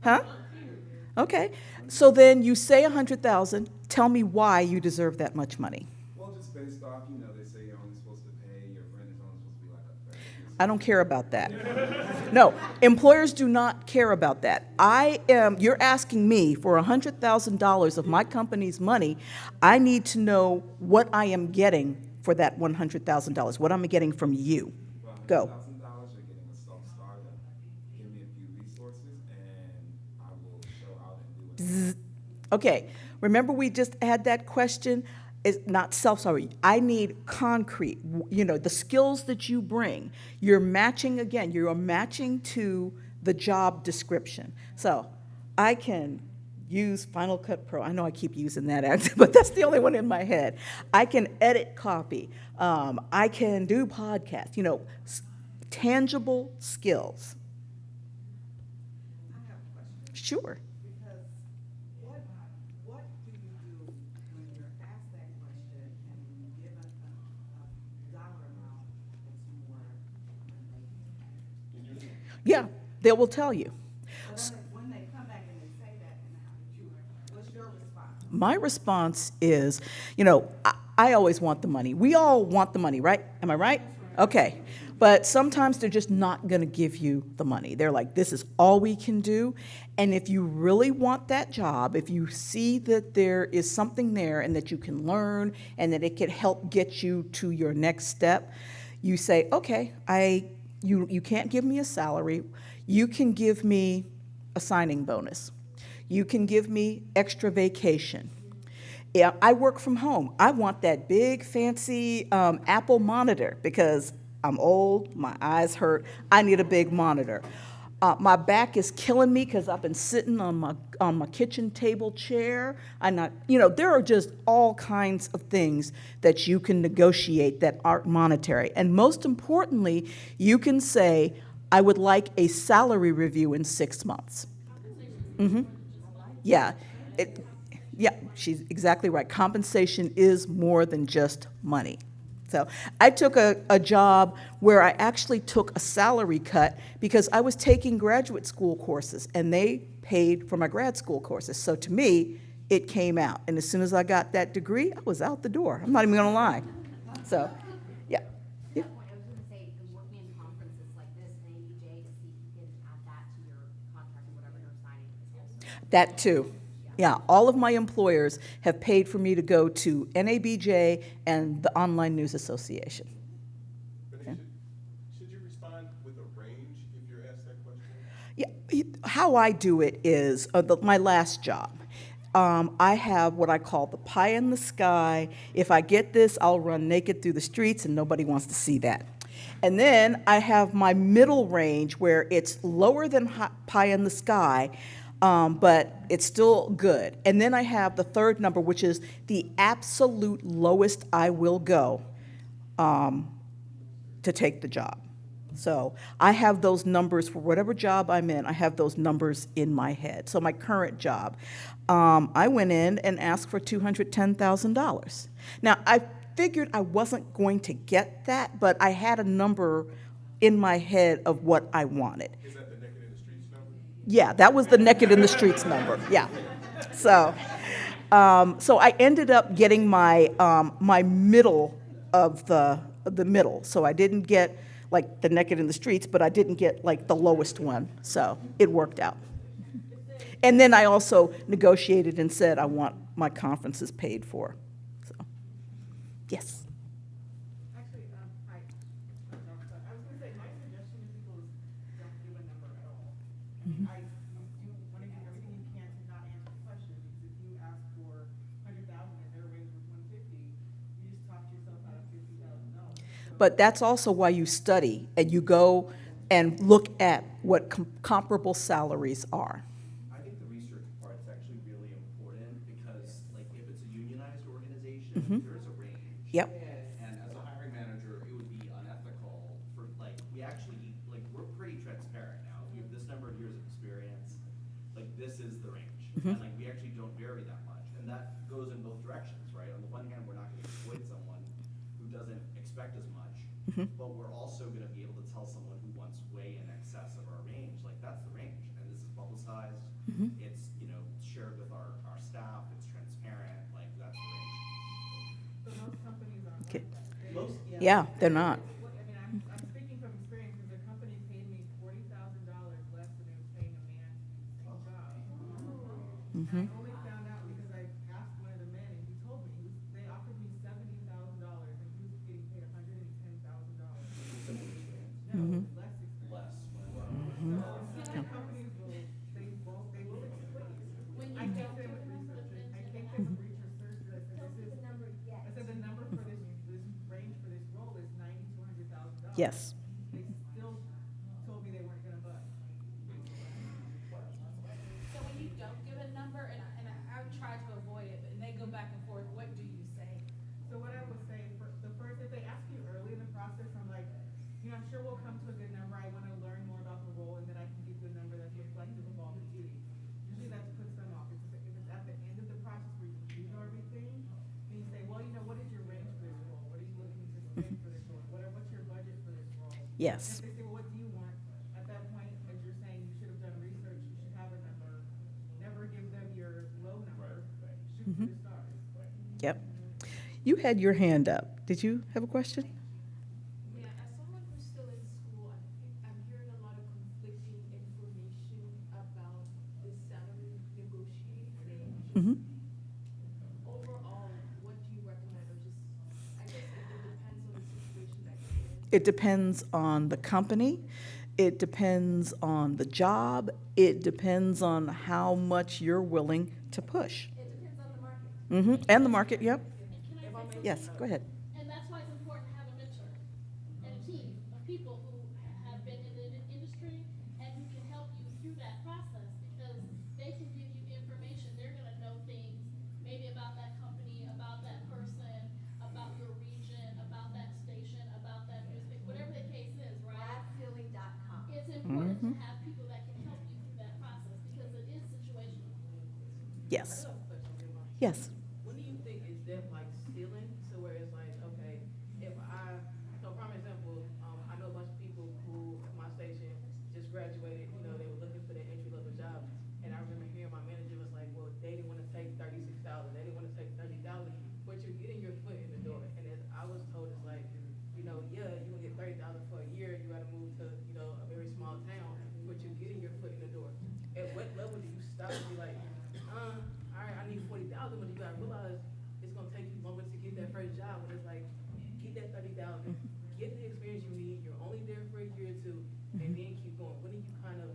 Huh? Okay, so then you say 100,000, tell me why you deserve that much money. Well, just based off, they say you're only supposed to pay, your rent is only supposed to be like a third. I don't care about that. No, employers do not care about that. You're asking me for $100,000 of my company's money. I need to know what I am getting for that $100,000, what I'm getting from you. Go. $100,000, you're getting a self-starter. Give me a few resources, and I will show out and do it. Okay, remember we just had that question? It's not self-sorry. I need concrete, the skills that you bring. You're matching to the job description. So I can use Final Cut Pro. I know I keep using that, but that's the only one in my head. I can edit copy. I can do podcasts, tangible skills. I have a question. Sure. Because what do you do when you're asked that question and you give a dollar amount that's more than they? Yeah, they will tell you. But when they come back and they say that, and how did you, what's your response? My response is, I always want the money. We all want the money, right? Am I right? Okay. But sometimes they're just not going to give you the money. They're like, this is all we can do. And if you really want that job, if you see that there is something there and that you can learn and that it can help get you to your next step, you say, okay, you can't give me a salary. You can give me a signing bonus. You can give me extra vacation. Yeah, I work from home. I want that big, fancy Apple monitor because I'm old, my eyes hurt. I need a big monitor. My back is killing me because I've been sitting on my kitchen table chair. There are just all kinds of things that you can negotiate that aren't monetary. And most importantly, you can say, I would like a salary review in 6 months. Mm-hmm. Yeah. Yeah, she's exactly right. Compensation is more than just money. So I took a job where I actually took a salary cut because I was taking graduate school courses and they paid for my grad school courses. So to me, it came out. And as soon as I got that degree, I was out the door. I'm not even gonna lie. So, yeah. To that point, I was gonna say, working in conferences like this, NABJ, to see if you can add that to your contract or whatever you're signing is also. That too. Yeah, all of my employers have paid for me to go to NABJ and the Online News Association. But should you respond with a range if you're asked that question? Yeah, how I do it is, my last job, I have what I call the pie in the sky. If I get this, I'll run naked through the streets and nobody wants to see that. And then I have my middle range where it's lower than pie in the sky, but it's still good. And then I have the third number, which is the absolute lowest I will go to take the job. So I have those numbers for whatever job I'm in. I have those numbers in my head. So my current job, I went in and asked for $210,000. Now, I figured I wasn't going to get that, but I had a number in my head of what I wanted. Is that the Naked in the Streets number? Yeah, that was the Naked in the Streets number, yeah. So I ended up getting my my middle of the middle. So I didn't get like the Naked in the Streets, but I didn't get like the lowest one. So it worked out. And then I also negotiated and said I want my conferences paid for. So, yes. Actually, I was gonna say, my suggestion to people is don't give a number at all. You want to do everything you can to not answer the question, because if you But that's also why you study and you go and look at what comparable salaries are. I think the research part's actually really important because, like, if it's a unionized organization, Mhm. there's a range. Yep. And as a hiring manager, it would be unethical for, like, we actually, like, we're pretty transparent now. If you have this number of years of experience, like, this is the range. And, like, we actually don't vary that much. And that goes in both directions, right? On the one hand, we're not gonna exploit someone who doesn't expect as much, but we're also gonna be able to tell someone who wants way in excess of our range, like, that's the range. And this is publicized, it's, you know, shared with our staff, it's transparent, like, that's the range. So most companies aren't Okay. like that. Most, Yeah, they're not. What, I mean, I'm speaking from experience, because the company paid me $40,000 less than it was paying a man to do the same job. And I only found out because I asked one of the men, and he told me, they offered me $70,000, and he was getting paid $110,000. No, less experience. less. So some companies will, they will exploit you. I came to them with research, I came to them with research, I said, Don't this put is, the number yet. I said, the number for this range for this role is $90,000 to $100,000. Yes. They still told me they weren't gonna budge. So when you don't give a number, I would try to avoid it, and they go back and forth, what do you say? So what I would say, if they ask you early in the process, I'm like, I'm sure we'll come to a good number, I wanna learn more about the role, and then I can give you a number that's reflective of all the duties. Usually that puts them off, if it's at the end of the process where you know everything, and you say, well, what is your range for this role? What are you looking to spend for this role? What's your budget for this role? Yes. And if they say, well, what do you want? At that point, as you're saying, you should have done research, you should have a number. Never give them your low number, shoot for the stars. Yep. You had your hand up. Did you have a question? Yeah, as someone who's still in school, I'm hearing a lot of conflicting information about the salary negotiating thing. Overall, what do you recommend, or just, I guess it depends on the situation that you're in. It depends on the company. It depends on the job. It depends on how much you're willing to push. It depends on the market. And the market, yep. Can I say Yes, go ahead. And that's why it's important to have a mentor and a team of people who have been in the industry and who can help you through that process, because they can give you information. They're gonna know things, maybe about that company, about that person, about your region, about that station, about that newspaper, whatever the case is, right? Glassceiling.com. It's important to have people that can help you through that process, because it is situational. Yes. I have a question, Devon. Yes. When do you think is that like ceiling to where it's like, okay, so prime example, I know a bunch of people who at my station just graduated, they were looking for their entry level job. And I remember hearing my manager was like, well, they didn't want to take 36,000, they didn't want to take 30,000, but you're getting your foot in the door. And as I was told, it's like, yeah, you can get 30,000 for a year, you gotta move to, a very small town, but you're getting your foot in the door. At what level do you stop and be like, all right, I need 40,000, but you gotta realize it's gonna take you longer to get that first job, but it's like, get that 30,000, get the experience you need, you're only there for a year or two, and then keep going. When do you kind of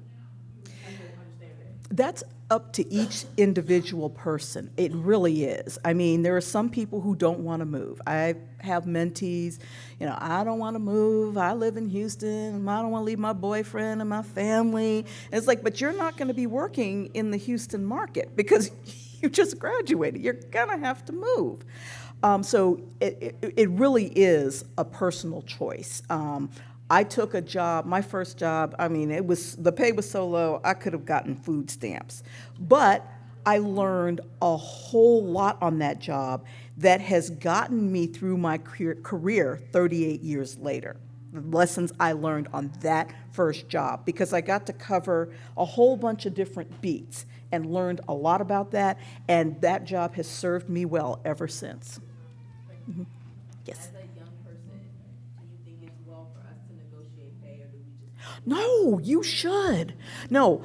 understand that? That's up to each individual person. It really is. I mean, there are some people who don't want to move. I have mentees, I don't want to move. I live in Houston. I don't want to leave my boyfriend and my family. And it's like, but you're not going to be working in the Houston market because you just graduated. You're going to have to move. So it really is a personal choice. I took a job, my first job, the pay was so low, I could have gotten food stamps. But I learned a whole lot on that job that has gotten me through my career 38 years later. The lessons I learned on that first job, because I got to cover a whole bunch of different beats and learned a lot about that, and that job has served me well ever since. Yes. As a young person, do you think it's well for us to negotiate pay, or do we just? No, you should. No,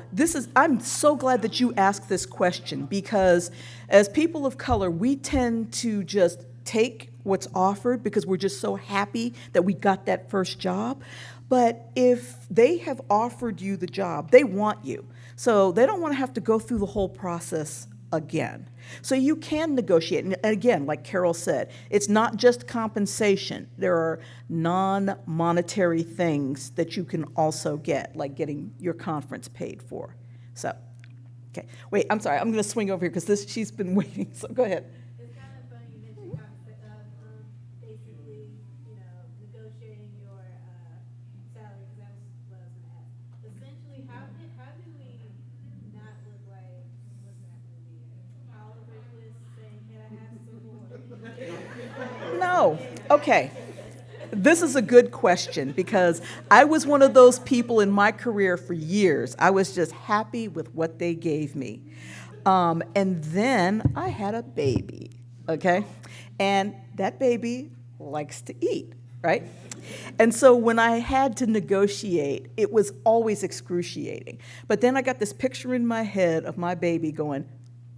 I'm so glad that you asked this question, because as people of color, we tend to just take what's offered because we're just so happy that we got that first job. But if they have offered you the job, they want you. So they don't want to have to go through the whole process again. So you can negotiate. And again, like Carol said, it's not just compensation. There are non-monetary things that you can also get, like getting your conference paid for. So, okay. Wait, I'm sorry. I'm going to swing over here because she's been waiting. So go ahead. It's kind of funny you mentioned basically, negotiating your salary, because that was what I was gonna ask. Essentially, how do we not look like, what's that movie? Oliver Twist saying, "Can I have some more?" No. Okay. This is a good question because I was one of those people in my career for years. I was just happy with what they gave me. And then I had a baby, okay? And that baby likes to eat, right? And so when I had to negotiate, it was always excruciating. But then I got this picture in my head of my baby going,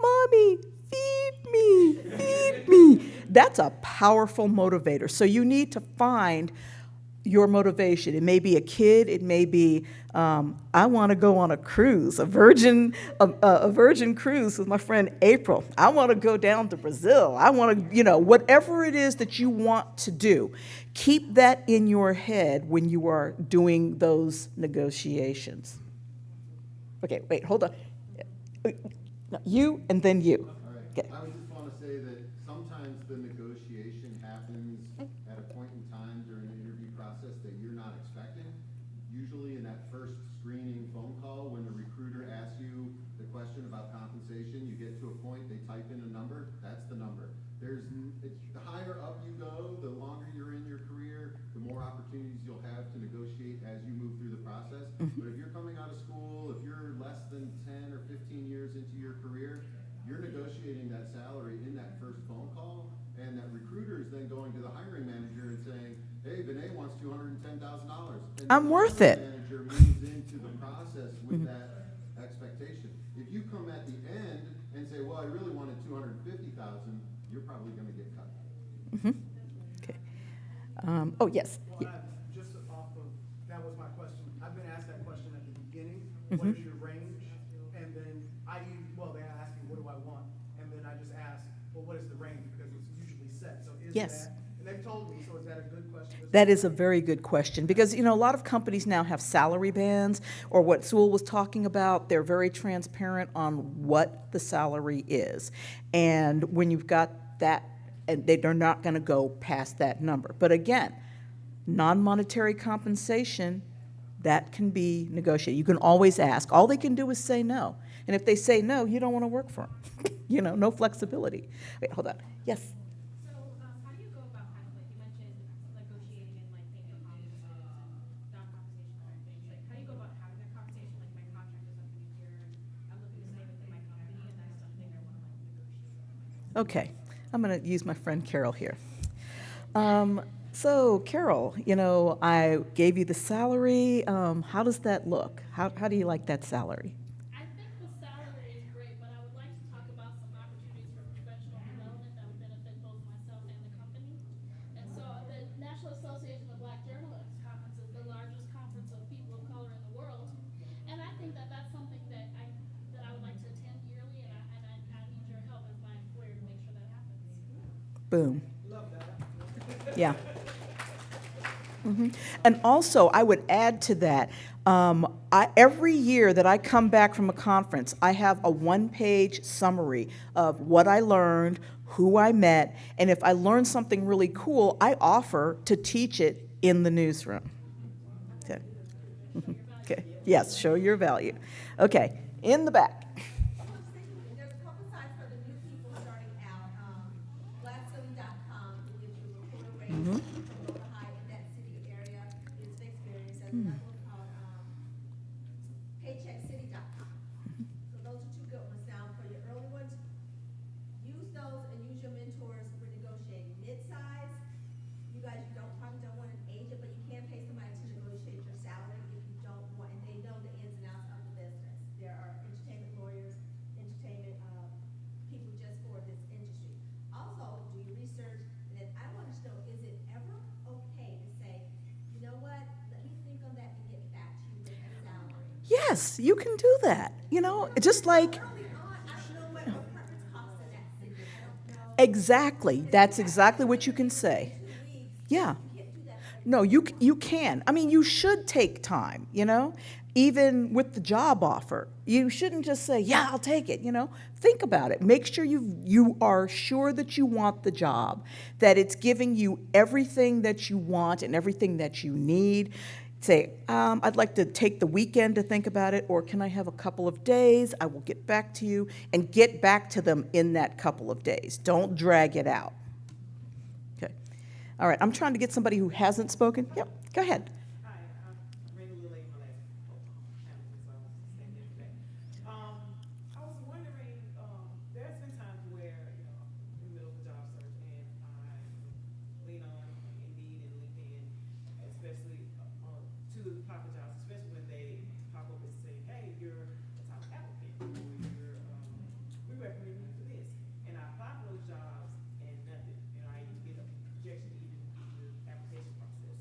"Mommy, feed me, feed me." That's a powerful motivator. So you need to find your motivation. It may be a kid. It may be, I want to go on a cruise, a virgin cruise with my friend April. I want to go down to Brazil. I want to, whatever it is that you want to do, keep that in your head when you are doing those negotiations. Okay, wait, hold on. No, you and then you. All right. Okay. I would just want to say that sometimes the negotiation happens at a point in time during the interview process that you're not expecting. Usually in that first screening phone call, when the recruiter asks you the question about compensation, you get to a point, they type in a number, that's the number. The higher up you go, the longer you're in your career, the more opportunities you'll have to negotiate as you move through the process. But if you're coming out of school, if you're less than 10 or 15 years into your career, you're negotiating that salary in that first phone call, and that recruiter is then going to the hiring manager and saying, "Hey, Vinay wants $210,000. I'm worth it. The manager moves into the process with that expectation. If you come at the end and say, "Well, I really wanted 250,000," you're probably going to get cut. Okay. Oh, yes. Well, just off of, that was my question. I've been asked that question at the beginning. What is your range? And then they ask me, what do I want? And then I just ask, well, what is the range? Because it's usually set. So is Yes. that, and they've told me, so is that a good question? That is a very good question because, a lot of companies now have salary bands, or what Sewell was talking about. They're very transparent on what the salary is. And when you've got that, and they're not going to go past that number. But again, non-monetary compensation, that can be negotiated. You can always ask. All they can do is say no. And if they say no, you don't want to work for them. No flexibility. Wait, hold on. Yes? So, how do you go about kind of like, you mentioned negotiating and like paying for conferences and non-compensation kind of things. Like, how do you go about having that conversation? Like, my contract is up in a year and I'm looking to stay within my company and that's something I want to like negotiate. Okay. I'm going to use my friend Carol here. So, Carol, I gave you the salary. How does that look? How do you like that salary? I think the salary is great, but I would like to talk about some opportunities for professional development that would benefit both myself and the company. And so the National Association of Black Journalists Conference is the largest conference of people of color in the world. And I think that that's something that I would like to attend yearly, and I need your help as my employer to make sure that happens. Boom. Love that. Yeah. And also, I would add to that, every year that I come back from a conference, I have a one-page summary of what I learned, who I met, and if I learn something really cool, I offer to teach it in the newsroom. Okay. Okay. Yes, show your value. Okay, in the back. There's a couple sites for the new people starting out. Glasscity.com gives you a reporter rating from low to high in that city area. It's experience. There's another one called paycheckcity.com. So those are two good ones. Now, for your early ones, use those and use your mentors for negotiating. Mid-size, you guys, probably don't want an agent, but you can pay somebody to negotiate your salary if you don't want, and they know the ins and outs of the business. There are entertainment lawyers, entertainment people just for this industry. Also, do your research, and then I want to know, is it ever okay to say, you know what, let me think on that and get back to you with a salary? Yes, you can do that. Just like, Early on, I know what a Exactly. That's exactly what you can say. Yeah. No, you can. I mean, you should take time, even with the job offer. You shouldn't just say, yeah, I'll take it, Think about it. Make sure you are sure that you want the job, that it's giving you everything that you want and everything that you need. Say, I'd like to take the weekend to think about it, or can I have a couple of days? I will get back to you, and get back to them in that couple of days. Don't drag it out. Okay. All right, I'm trying to get somebody who hasn't spoken. Yep, go ahead. Hi, I'm Rena Lily, my last Hamilton, so I was staying there today. I was wondering, there's been times where, in the middle of a job search, and I lean on Indeed and LinkedIn, especially to the proper jobs, especially when they pop up and say, hey, you're a top applicant, or we recommend you for this. And I apply for those jobs and nothing, I even get a rejection even through the application process.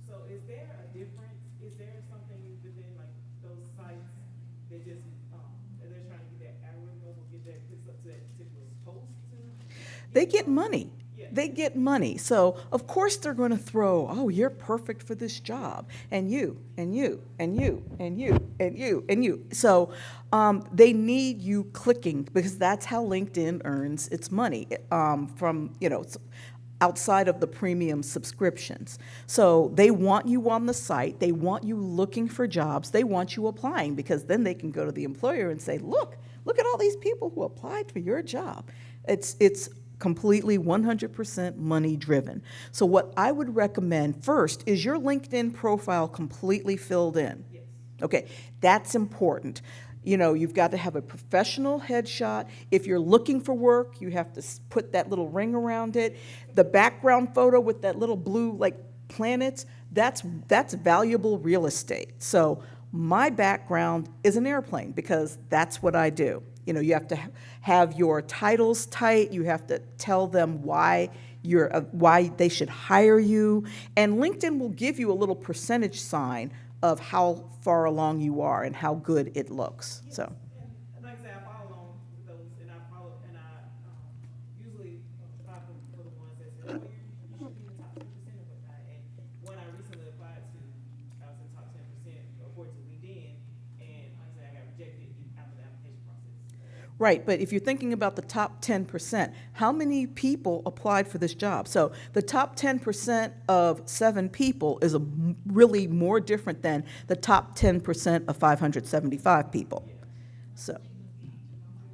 So is there a difference? Is there something within like those sites that just, they're trying to get that algorithm or get that clicks up to that particular post to? They get money. They get money. So, of course, they're going to throw, oh, you're perfect for this job, and you, and you, and you, and you, and you, and you. So, they need you clicking, because that's how LinkedIn earns its money from, outside of the premium subscriptions. So they want you on the site, they want you looking for jobs, they want you applying, because then they can go to the employer and say, look at all these people who applied for your job. It's completely 100% money driven. So what I would recommend first is your LinkedIn profile completely filled in. Yes. Okay, that's important. You've got to have a professional headshot. If you're looking for work, you have to put that little ring around it. The background photo with that little blue, like, planets, that's valuable real estate. So my background is an airplane, because that's what I do. You have to have your titles tight. You have to tell them why why they should hire you. And LinkedIn will give you a little percentage sign of how far along you are and how good it looks. Yes. So. And like I said, I follow along with those, and I usually apply for the ones that say, oh, you should be in the top 10% and whatnot. And when I recently applied to, I was in the top 10% according to LinkedIn, and like I said, I got rejected after the application process. Right, but if you're thinking about the top 10%, how many people applied for this job? So the top 10% of 7 people is really more different than the top 10% of 575 people. So,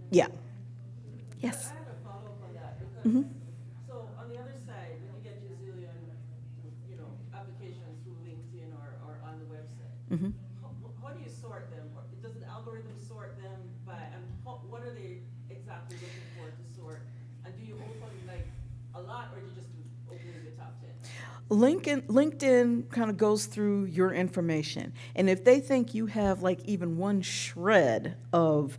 yeah. Yes. I have a follow-up on that, because, so on the other side, when you get your zillion, applications through LinkedIn or on the website, how do you sort them? Or does the algorithm sort them by, and what are they exactly looking for to sort? And do you open like a lot, or do you just open the top 10? LinkedIn kind of goes through your information, and if they think you have like even one shred of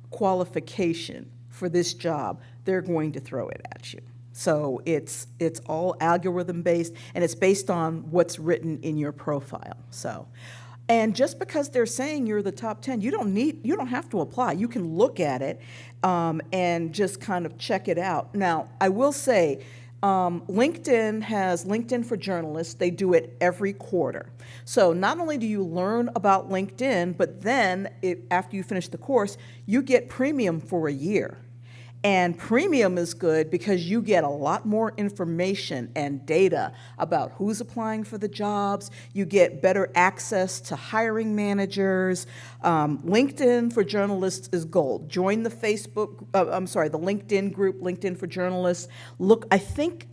qualification for this job, they're going to throw it at you. So it's all algorithm based, and it's based on what's written in your profile. So, and just because they're saying you're the top 10, you don't have to apply. You can look at it and just kind of check it out. Now, I will say, LinkedIn has LinkedIn for Journalists. They do it every quarter. So not only do you learn about LinkedIn, but then after you finish the course, you get premium for a year. And premium is good because you get a lot more information and data about who's applying for the jobs. You get better access to hiring managers. LinkedIn for Journalists is gold. Join the the LinkedIn group, LinkedIn for Journalists. Look, I think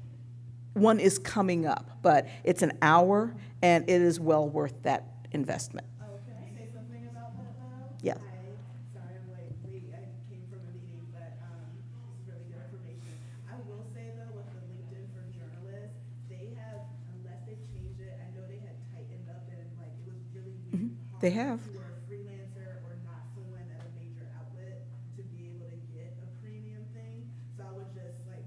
one is coming up, but it's an hour, and it is well worth that investment. Oh, can I say something about that now? Yes. Sorry, I'm late. I came from a meeting, but this is really good information. I will say though, with the LinkedIn for Journalists, they have, unless they've changed it, I know they had tightened up and like it was really hard. They have. If you were a freelancer or not someone at a major outlet to be able to get a premium thing. So I would just like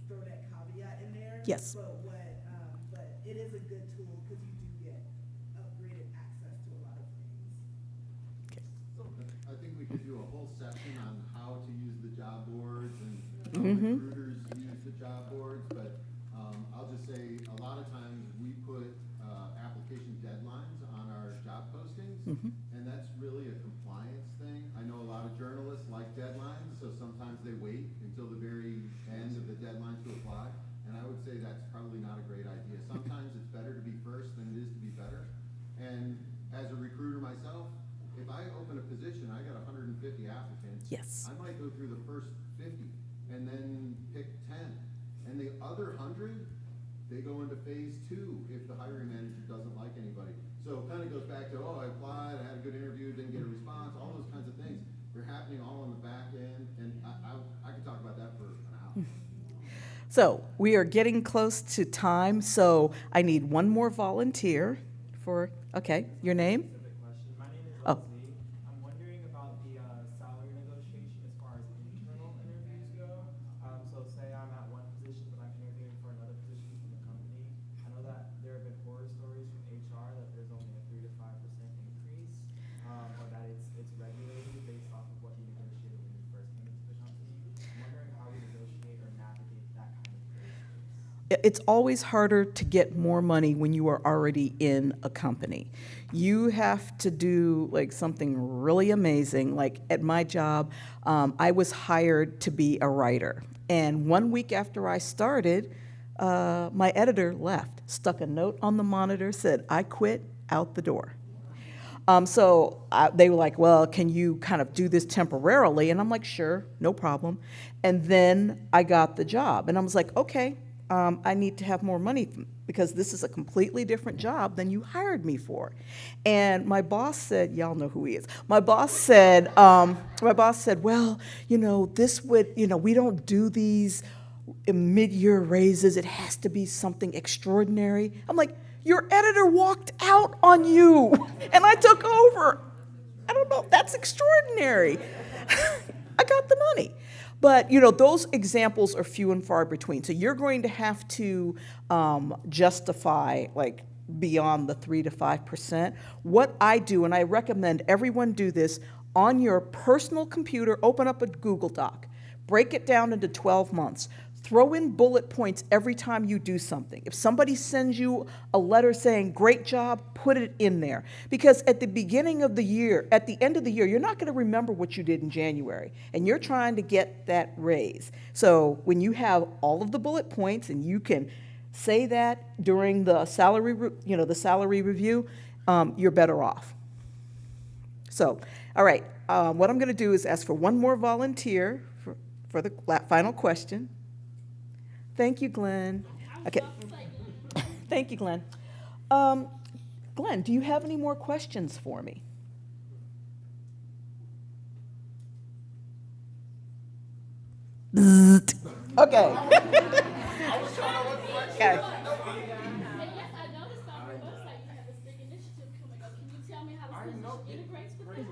throw that caveat in there. Yes. But it is a good tool because you do get upgraded access to a lot of things. I think we could do a whole section on how to use the job boards and recruiters use the job boards, but I'll just say a lot of times we put application deadlines on our job postings, and that's really a compliance thing. I know a lot of journalists like deadlines, so sometimes they wait until the very end of the deadline to apply, and I would say that's probably not a great idea. Sometimes it's better to be first than it is to be better, and as a recruiter myself, if I open a position, I got 150 applicants. Yes. I might go through the first 50 and then pick 10. And the other 100, they go into phase 2 if the hiring manager doesn't like anybody. So it kind of goes back to, oh, I applied, I had a good interview, didn't get a response, all those kinds of things. They're happening all on the back end, and I could talk about that for an hour. So we are getting close to time, so I need one more volunteer for, okay, your name? My name is Oh. Leslie. I'm wondering about the salary negotiation as far as internal interviews go. So say I'm at one position, but I'm interviewing for another position from the company. I know that there have been horror stories from HR that there's only a 3 to 5% increase, or that it's regulated based off of what you negotiated when you first came into the company. I'm wondering how we negotiate or navigate that kind of case. It's always harder to get more money when you are already in a company. You have to do like something really amazing. Like at my job, I was hired to be a writer. And 1 week after I started, my editor left, stuck a note on the monitor, said, "I quit," out the door. They were like, "Well, can you kind of do this temporarily?" And I'm like, "Sure, no problem." And then I got the job. And I was like, "Okay, I need to have more money because this is a completely different job than you hired me for." And my boss said, y'all know who he is. My boss said, "Well, this would, we don't do these mid-year raises. It has to be something extraordinary." I'm like, "Your editor walked out on you and I took over. I don't know if that's extraordinary." I got the money. But, those examples are few and far between. So you're going to have to justify, like, beyond the 3 to 5%. What I do, and I recommend everyone do this, on your personal computer, open up a Google Doc, break it down into 12 months. Throw in bullet points every time you do something. If somebody sends you a letter saying, "Great job," put it in there. Because at the beginning of the year, at the end of the year, you're not going to remember what you did in January. And you're trying to get that raise. So when you have all of the bullet points and you can say that during the salary review, you're better off. So, all right, what I'm going to do is ask for one more volunteer for the final question. Thank you, Glenn. Okay. Thank you, Glenn. Glenn, do you have any more questions for me? Bzzzt. Okay. Okay. And yes, I noticed on your website you have this big initiative coming up. Can you tell me how this initiative integrates with it?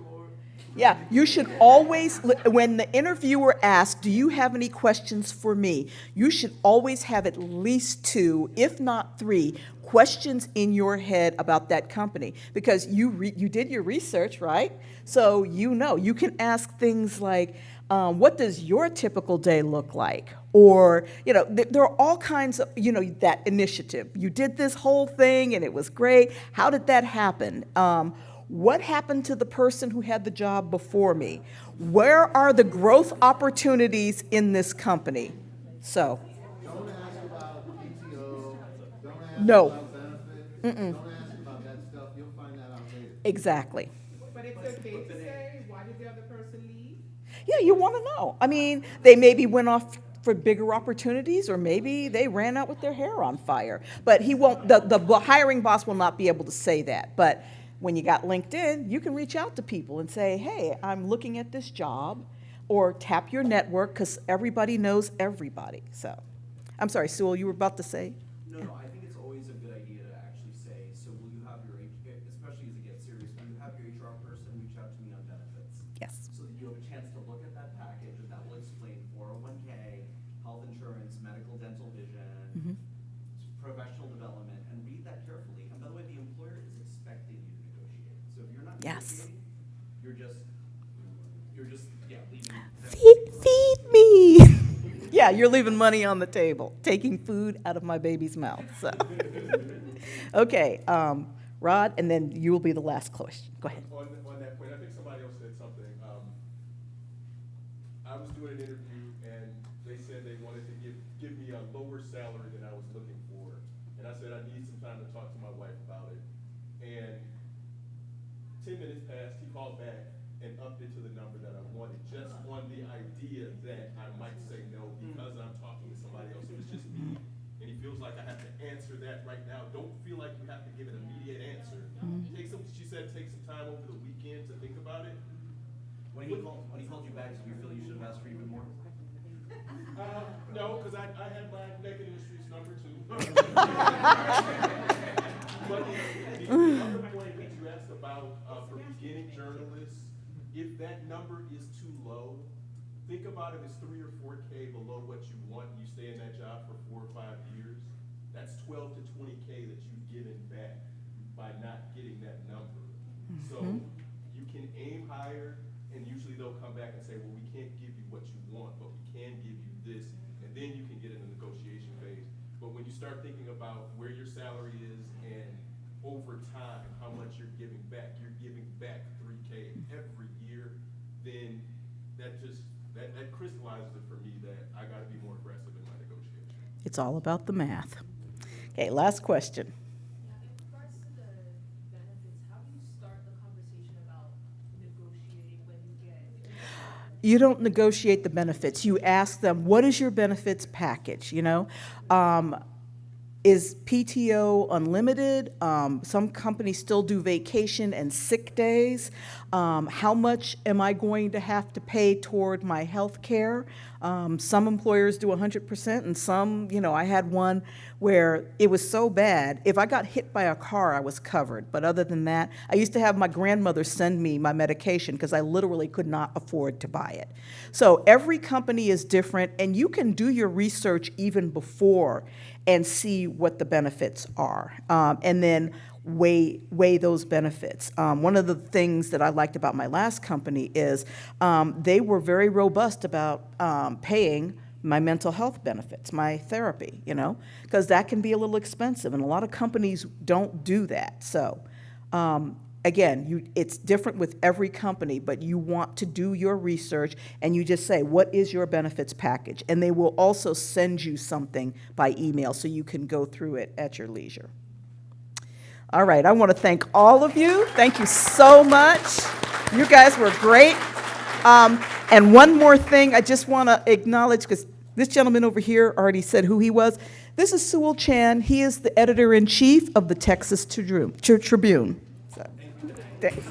Yeah, you should always, when the interviewer asks, "Do you have any questions for me?" you should always have at least 2, if not 3, questions in your head about that company. Because you did your research, right? So you can ask things like, what does your typical day look like? Or, there are all kinds of, that initiative. You did this whole thing and it was great. How did that happen? What happened to the person who had the job before me? Where are the growth opportunities in this company? So. Don't ask about PTO. Don't ask No. about benefits. Don't ask about that stuff. You'll find that out later. Exactly. But it's okay to say, why did the other person leave? Yeah, you want to know. I mean, they maybe went off for bigger opportunities, or maybe they ran out with their hair on fire. But he won't. The hiring boss will not be able to say that. But when you got LinkedIn, you can reach out to people and say, "Hey, I'm looking at this job," or tap your network, because everybody knows everybody. So, I'm sorry, Sewell, you were about to say? No, I think it's always a good idea to actually say, so will you have your, especially as it gets serious, will you have your HR person reach out to me on benefits? Yes. So that you have a chance to look at that package, and that will explain 401k, health insurance, medical, dental, vision, professional development, and read that carefully. And by the way, the employer is expecting you to negotiate. So if you're not Yes. negotiating, you're just leaving. Feed me. Yeah, you're leaving money on the table, taking food out of my baby's mouth, so. Okay, Rod, and then you will be the last question. Go ahead. On that point, I think somebody else said something. I was doing an interview and they said they wanted to give me a lower salary than I was looking for. And I said, I need some time to talk to my wife about it. And 10 minutes passed, he called back and upped it to the number that I wanted, just on the idea that I might say no because I'm talking to somebody else. So it's just me, and he feels like I have to answer that right now. Don't feel like you have to give an immediate answer. She said, take some time over the weekend to think about it. When he called you back, did you feel you should have asked for even more? No, because I had my Naked Industries number too. But the other point that you asked about for beginning journalists, if that number is too low, think about if it's 3 or 4K below what you want, you stay in that job for 4 or 5 years, that's 12 to 20K that you've given back by not getting that number. So you can aim higher, and usually they'll come back and say, well, we can't give you what you want, but we can give you this, and then you can get in the negotiation phase. But when you start thinking about where your salary is and over time, how much you're giving back 3K every year, then that crystallizes it for me that I gotta be more aggressive in my negotiation. It's all about the math. Okay, last question. In regards to the benefits, how do you start the conversation about negotiating when you get? You don't negotiate the benefits. You ask them, what is your benefits package, you know? Is PTO unlimited? Some companies still do vacation and sick days. How much am I going to have to pay toward my health care? Some employers do 100%, and some, you know, I had one where it was so bad, if I got hit by a car, I was covered. But other than that, I used to have my grandmother send me my medication because I literally could not afford to buy it. So every company is different, and you can do your research even before and see what the benefits are, and then weigh those benefits. One of the things that I liked about my last company is they were very robust about paying my mental health benefits, my therapy, you know, because that can be a little expensive, and a lot of companies don't do that. So again, it's different with every company, but you want to do your research and you just say, what is your benefits package? And they will also send you something by email so you can go through it at your leisure. All right, I want to thank all of you. Thank you so much. You guys were great. And one more thing I just want to acknowledge, because this gentleman over here already said who he was. This is Sewell Chan. He is the editor-in-chief of the Texas Tribune. So, thanks.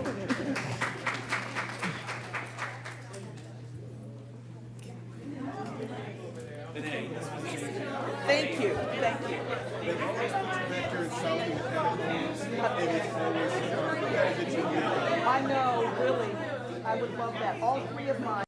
Thank you. Thank you. I know, really. I would love that. All three of mine.